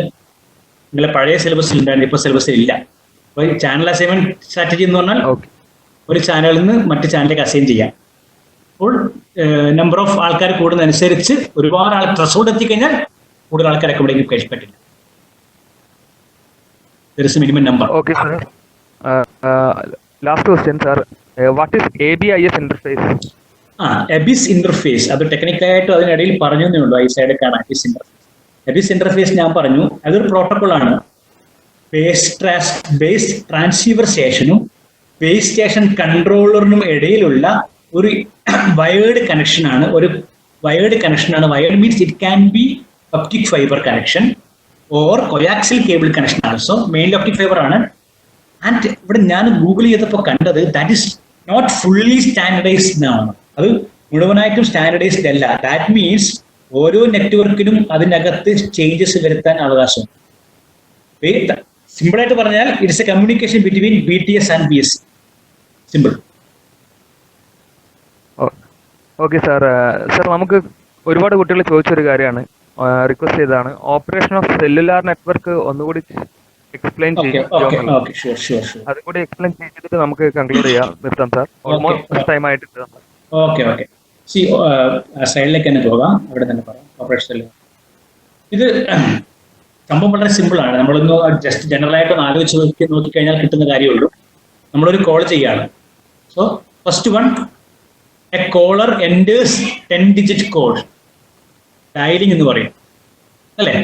നിങ്ങളെ പഴയ സിലബസിൽ ഉണ്ടായിരുന്നു, ഇപ്പോൾ സിലബസിൽ ഇല്ല. അപ്പൊ ഈ ചാനൽ അസൈൻമെന്റ് സ്ട്രാറ്റജി എന്ന് പറഞ്ഞാൽ ഒരു ചാനലിൽ നിന്ന് മറ്റു ചാനലിലേക്ക് അസൈൻ ചെയ്യാം. അപ്പോൾ നമ്പർ ഓഫ് ആൾക്കാർ കൂടുന്നതനുസരിച്ച് ഒരുപാട് ത്രഷോൾഡ് എത്തിക്കഴിഞ്ഞാൽ കൂടുതൽ ആൾക്കാർ അക്കോമഡേറ്റ് കഴിച്ച് പറ്റില്ല. There is a minimum number. Okay sir. Last question sir. What is ABIS interface? ABIS interface. അത് ടെക്നിക്കലായിട്ട് അതിനിടയിൽ പറഞ്ഞേ ഉള്ളൂ. ഈ സൈഡ് കാണാം ABIS interface. ABIS interface ഞാൻ പറഞ്ഞു, അതൊരു പ്രോട്ടോകോൾ ആണ്. ബേസ് ട്രാൻസ്സീവർ സ്റ്റേഷനും ബേസ് സ്റ്റേഷൻ കൺട്രോളറിനും ഇടയിലുള്ള ഒരു വയേർഡ് കണക്ഷൻ ആണ് ഒരു wired connection ആണ്. Wired means it can be optic fiber connection or coaxial cable connection also. Mainly optic fiber ആണ്. And ഇവിടെ ഞാൻ ഗൂഗിൾ ചെയ്തപ്പോൾ കണ്ടത് that is not fully standardized എന്നാണ്. അത് മുഴുവനായിട്ടും സ്റ്റാൻഡർഡൈസ്ഡ് അല്ല. ദാറ്റ് മീൻസ് ഓരോ നെറ്റ്വർക്കിനും അതിനകത്ത് ചേഞ്ചസ് വരുത്താൻ അവകാശം. സിമ്പിൾ ആയിട്ട് പറഞ്ഞാൽ it's A communication between BTS and BSc. Simple. Okay sir. Sir നമുക്ക് ഒരുപാട് കുട്ടികൾ ചോദിച്ചൊരു കാര്യമാണ്, റിക്വസ്റ്റ് ചെയ്തതാണ്, ഓപ്പറേഷൻ ഓഫ് സെല്ലുലാർ നെറ്റ്വർക്ക് ഒന്നുകൂടി എക്സ്പ്ലെയിൻ ചെയ്യും. അതും കൂടി എക്സ്പ്ലെയിൻ ചെയ്തിട്ട് നമുക്ക് കൺക്ലൂഡ് ചെയ്യാം, നിർത്താം സാർ. ഓൾമോസ്റ്റ് ടൈം ആയിട്ട്. Okay okay. സൈഡിലേക്ക് തന്നെ പോകാം, അവിടെ തന്നെ പറയാം. ഓപ്പറേഷൻ ഇത് സംഭവം വളരെ സിമ്പിൾ ആണ്. നമ്മളൊന്ന് ജസ്റ്റ് ജനറൽ ആയിട്ടൊന്ന് ആലോചിച്ച് നോക്കിക്കഴിഞ്ഞാൽ കിട്ടുന്ന കാര്യമുള്ളൂ. നമ്മളൊരു കോൾ ചെയ്യാണ്. So first one, a caller enters 10-digit code, dialling എന്ന് പറയും അല്ലേ?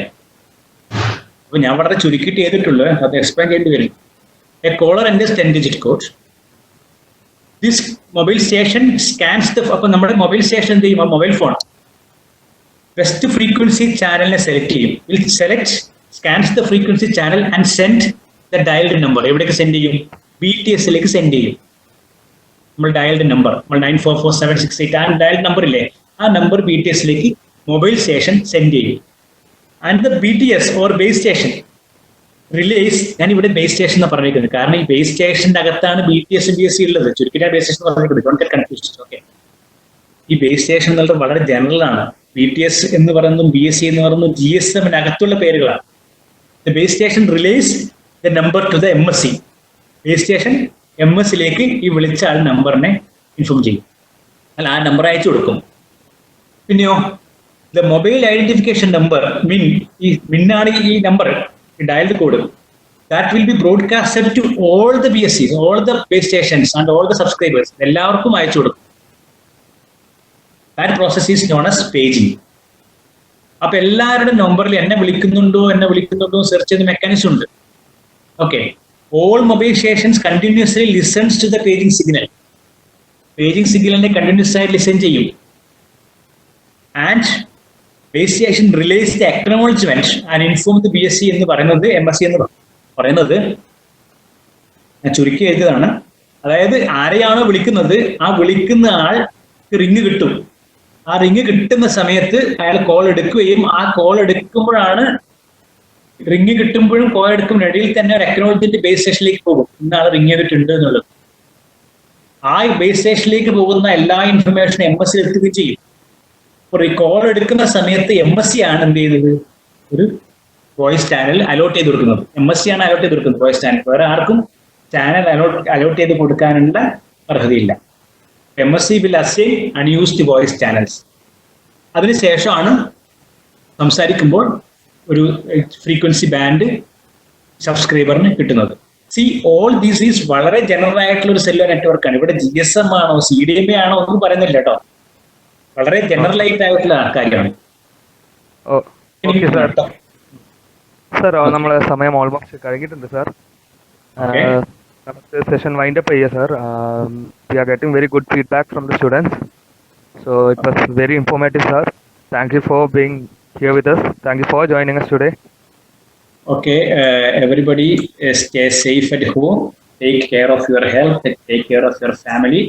അപ്പൊ ഞാൻ വളരെ ചുരുക്കിയിട്ട് ചെയ്തിട്ടുള്ളൂ, അത് എക്സ്പ്ലെയിൻ ചെയ്യേണ്ടി വരും. A caller enters 10-digit code. This mobile station scans the, അപ്പൊ നമ്മുടെ മൊബൈൽ സ്റ്റേഷൻ എന്ത് ചെയ്യും? മൊബൈൽ ഫോൺ ബെസ്റ്റ് ഫ്രീക്വൻസി ചാനലിനെ സെലക്ട് ചെയ്യും. Will select, scans the frequency channel and send the dialled number. എവിടേക്ക് സെൻഡ് ചെയ്യും? BTSലേക്ക് സെൻഡ് ചെയ്യും. നമ്മൾ ഡയൽഡ് നമ്പർ, നമ്മൾ 944-768 ആ ഡയൽഡ് നമ്പർ ഇല്ലേ, ആ നമ്പർ BTSലേക്ക് മൊബൈൽ സ്റ്റേഷൻ സെൻഡ് ചെയ്യും. And the BTS or base station relays, ഞാൻ ഇവിടെ ബേസ് സ്റ്റേഷൻ എന്ന് പറഞ്ഞിരിക്കുന്നത് കാരണം ഈ ബേസ് സ്റ്റേഷന്റെ അകത്താണ് BTS BSc ഉള്ളത്. ചുരുക്കിയിട്ട് ബേസ് സ്റ്റേഷൻ പറഞ്ഞിരിക്കുന്നത്, ഡോണ്ട് ഗെറ്റ് കൺഫ്യൂസ്ഡ്. ഓക്കെ, ഈ ബേസ് സ്റ്റേഷൻ എന്നുള്ളത് വളരെ ജനറൽ ആണ്. BTS എന്ന് പറയുന്നതും BSc എന്ന് പറയുന്നതും GSM-നകത്തുള്ള പേരുകളാണ്. The base station relays the number to the MSc. Base station MSc-ലേക്ക് ഈ വിളിച്ച ആൾ നമ്പറിനെ ഇൻഫോം ചെയ്യും, അല്ല ആ നമ്പർ അയച്ചു കൊടുക്കും. പിന്നെയോ ദ മൊബൈൽ ഐഡന്റിഫിക്കേഷൻ നമ്പർ, ഈ മിന്നാണ് ഈ നമ്പർ, ഈ dialled code, that will be broadcasted to all the BSCs, all the base stations and all the subscribers. എല്ലാവർക്കും അയച്ചു കൊടുക്കും. That process is known as paging. അപ്പൊ എല്ലാവരുടെ നമ്പറിൽ എന്നെ വിളിക്കുന്നുണ്ടോ സെർച്ച് ചെയ്യുന്ന മെക്കാനിസം ഉണ്ട്. Okay, all mobile stations continuously listens to the paging signal. Paging signal-നെ കണ്ടിന്യൂസ് ആയിട്ട് ലിസൺ ചെയ്യും. And base station relays the acknowledgement and inform the BSc എന്ന് പറയുന്നത്, MSc എന്ന് പറയുന്നത് ഞാൻ ചുരുക്കി എഴുതിയതാണ്. അതായത് ആരെയാണോ വിളിക്കുന്നത് ആ വിളിക്കുന്ന ആൾ റിങ് കിട്ടും. ആ റിങ് കിട്ടുന്ന സമയത്ത് അയാൾ കോൾ എടുക്കുകയും ആ കോൾ എടുക്കുമ്പോഴാണ്, റിങ് കിട്ടുമ്പോഴും കോൾ എടുക്കുമ്പോഴിടയിൽ തന്നെ ഒരു അക്നോളജ്മെന്റ് ബേസ് സ്റ്റേഷനിലേക്ക് പോകും, ഇന്നാൾ റിങ് ചെയ്തിട്ടുണ്ട് എന്നുള്ളത്. ആ ബേസ് സ്റ്റേഷനിലേക്ക് പോകുന്ന എല്ലാ ഇൻഫർമേഷനും MSc എത്തുകയും ചെയ്യും. അപ്പോൾ ഈ കോൾ എടുക്കുന്ന സമയത്ത് MSc ആണ് എന്ത് ചെയ്തത്, ഒരു വോയിസ് ചാനൽ അലോട്ട് ചെയ്ത് കൊടുക്കുന്നത്. MSc ആണ് അലോട്ട് ചെയ്ത് കൊടുക്കുന്നത് വോയിസ് ചാനൽ. വേറെ ആർക്കും ചാനൽ അലോട്ട് ചെയ്ത് കൊടുക്കാനുള്ള അർഹതയില്ല. MSc will assign unused voice channels. അതിനുശേഷമാണ് സംസാരിക്കുമ്പോൾ ഒരു ഫ്രീക്വൻസി ബാൻഡ് സബ്സ്ക്രൈബറിന് കിട്ടുന്നത്. ഓൾ ദീസ് ഈസ് വളരെ ജനറൽ ആയിട്ടുള്ള ഒരു സെല്ലുലാർ നെറ്റ്വർക്കാണ്. ഇവിടെ GSM ആണോ CDMA ആണോ ഒന്നും പറയുന്നില്ല കേട്ടോ, വളരെ ജനറൽ ആയിട്ടുള്ള കാര്യമാണ്. സാർ നമ്മളെ സമയം ഓൾമോസ്റ്റ് കഴിഞ്ഞിട്ടുണ്ട് സാർ. സെഷൻ വൈൻഡ് അപ്പ് ചെയ്യാം sir. We are getting very good feedback from the students. So it was very informative sir. Thank you for being here with us. Thank you for joining us today. Okay, everybody stay safe at home. Take care of your health, take care of your family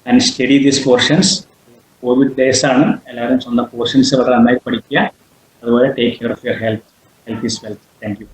and study these portions. COVID days ആണ്, എല്ലാവരും സ്വന്തം പോർഷൻസ് വളരെ നന്നായി പഠിക്കുക. അതുപോലെ take care of your health. Health is wealth. Thank you.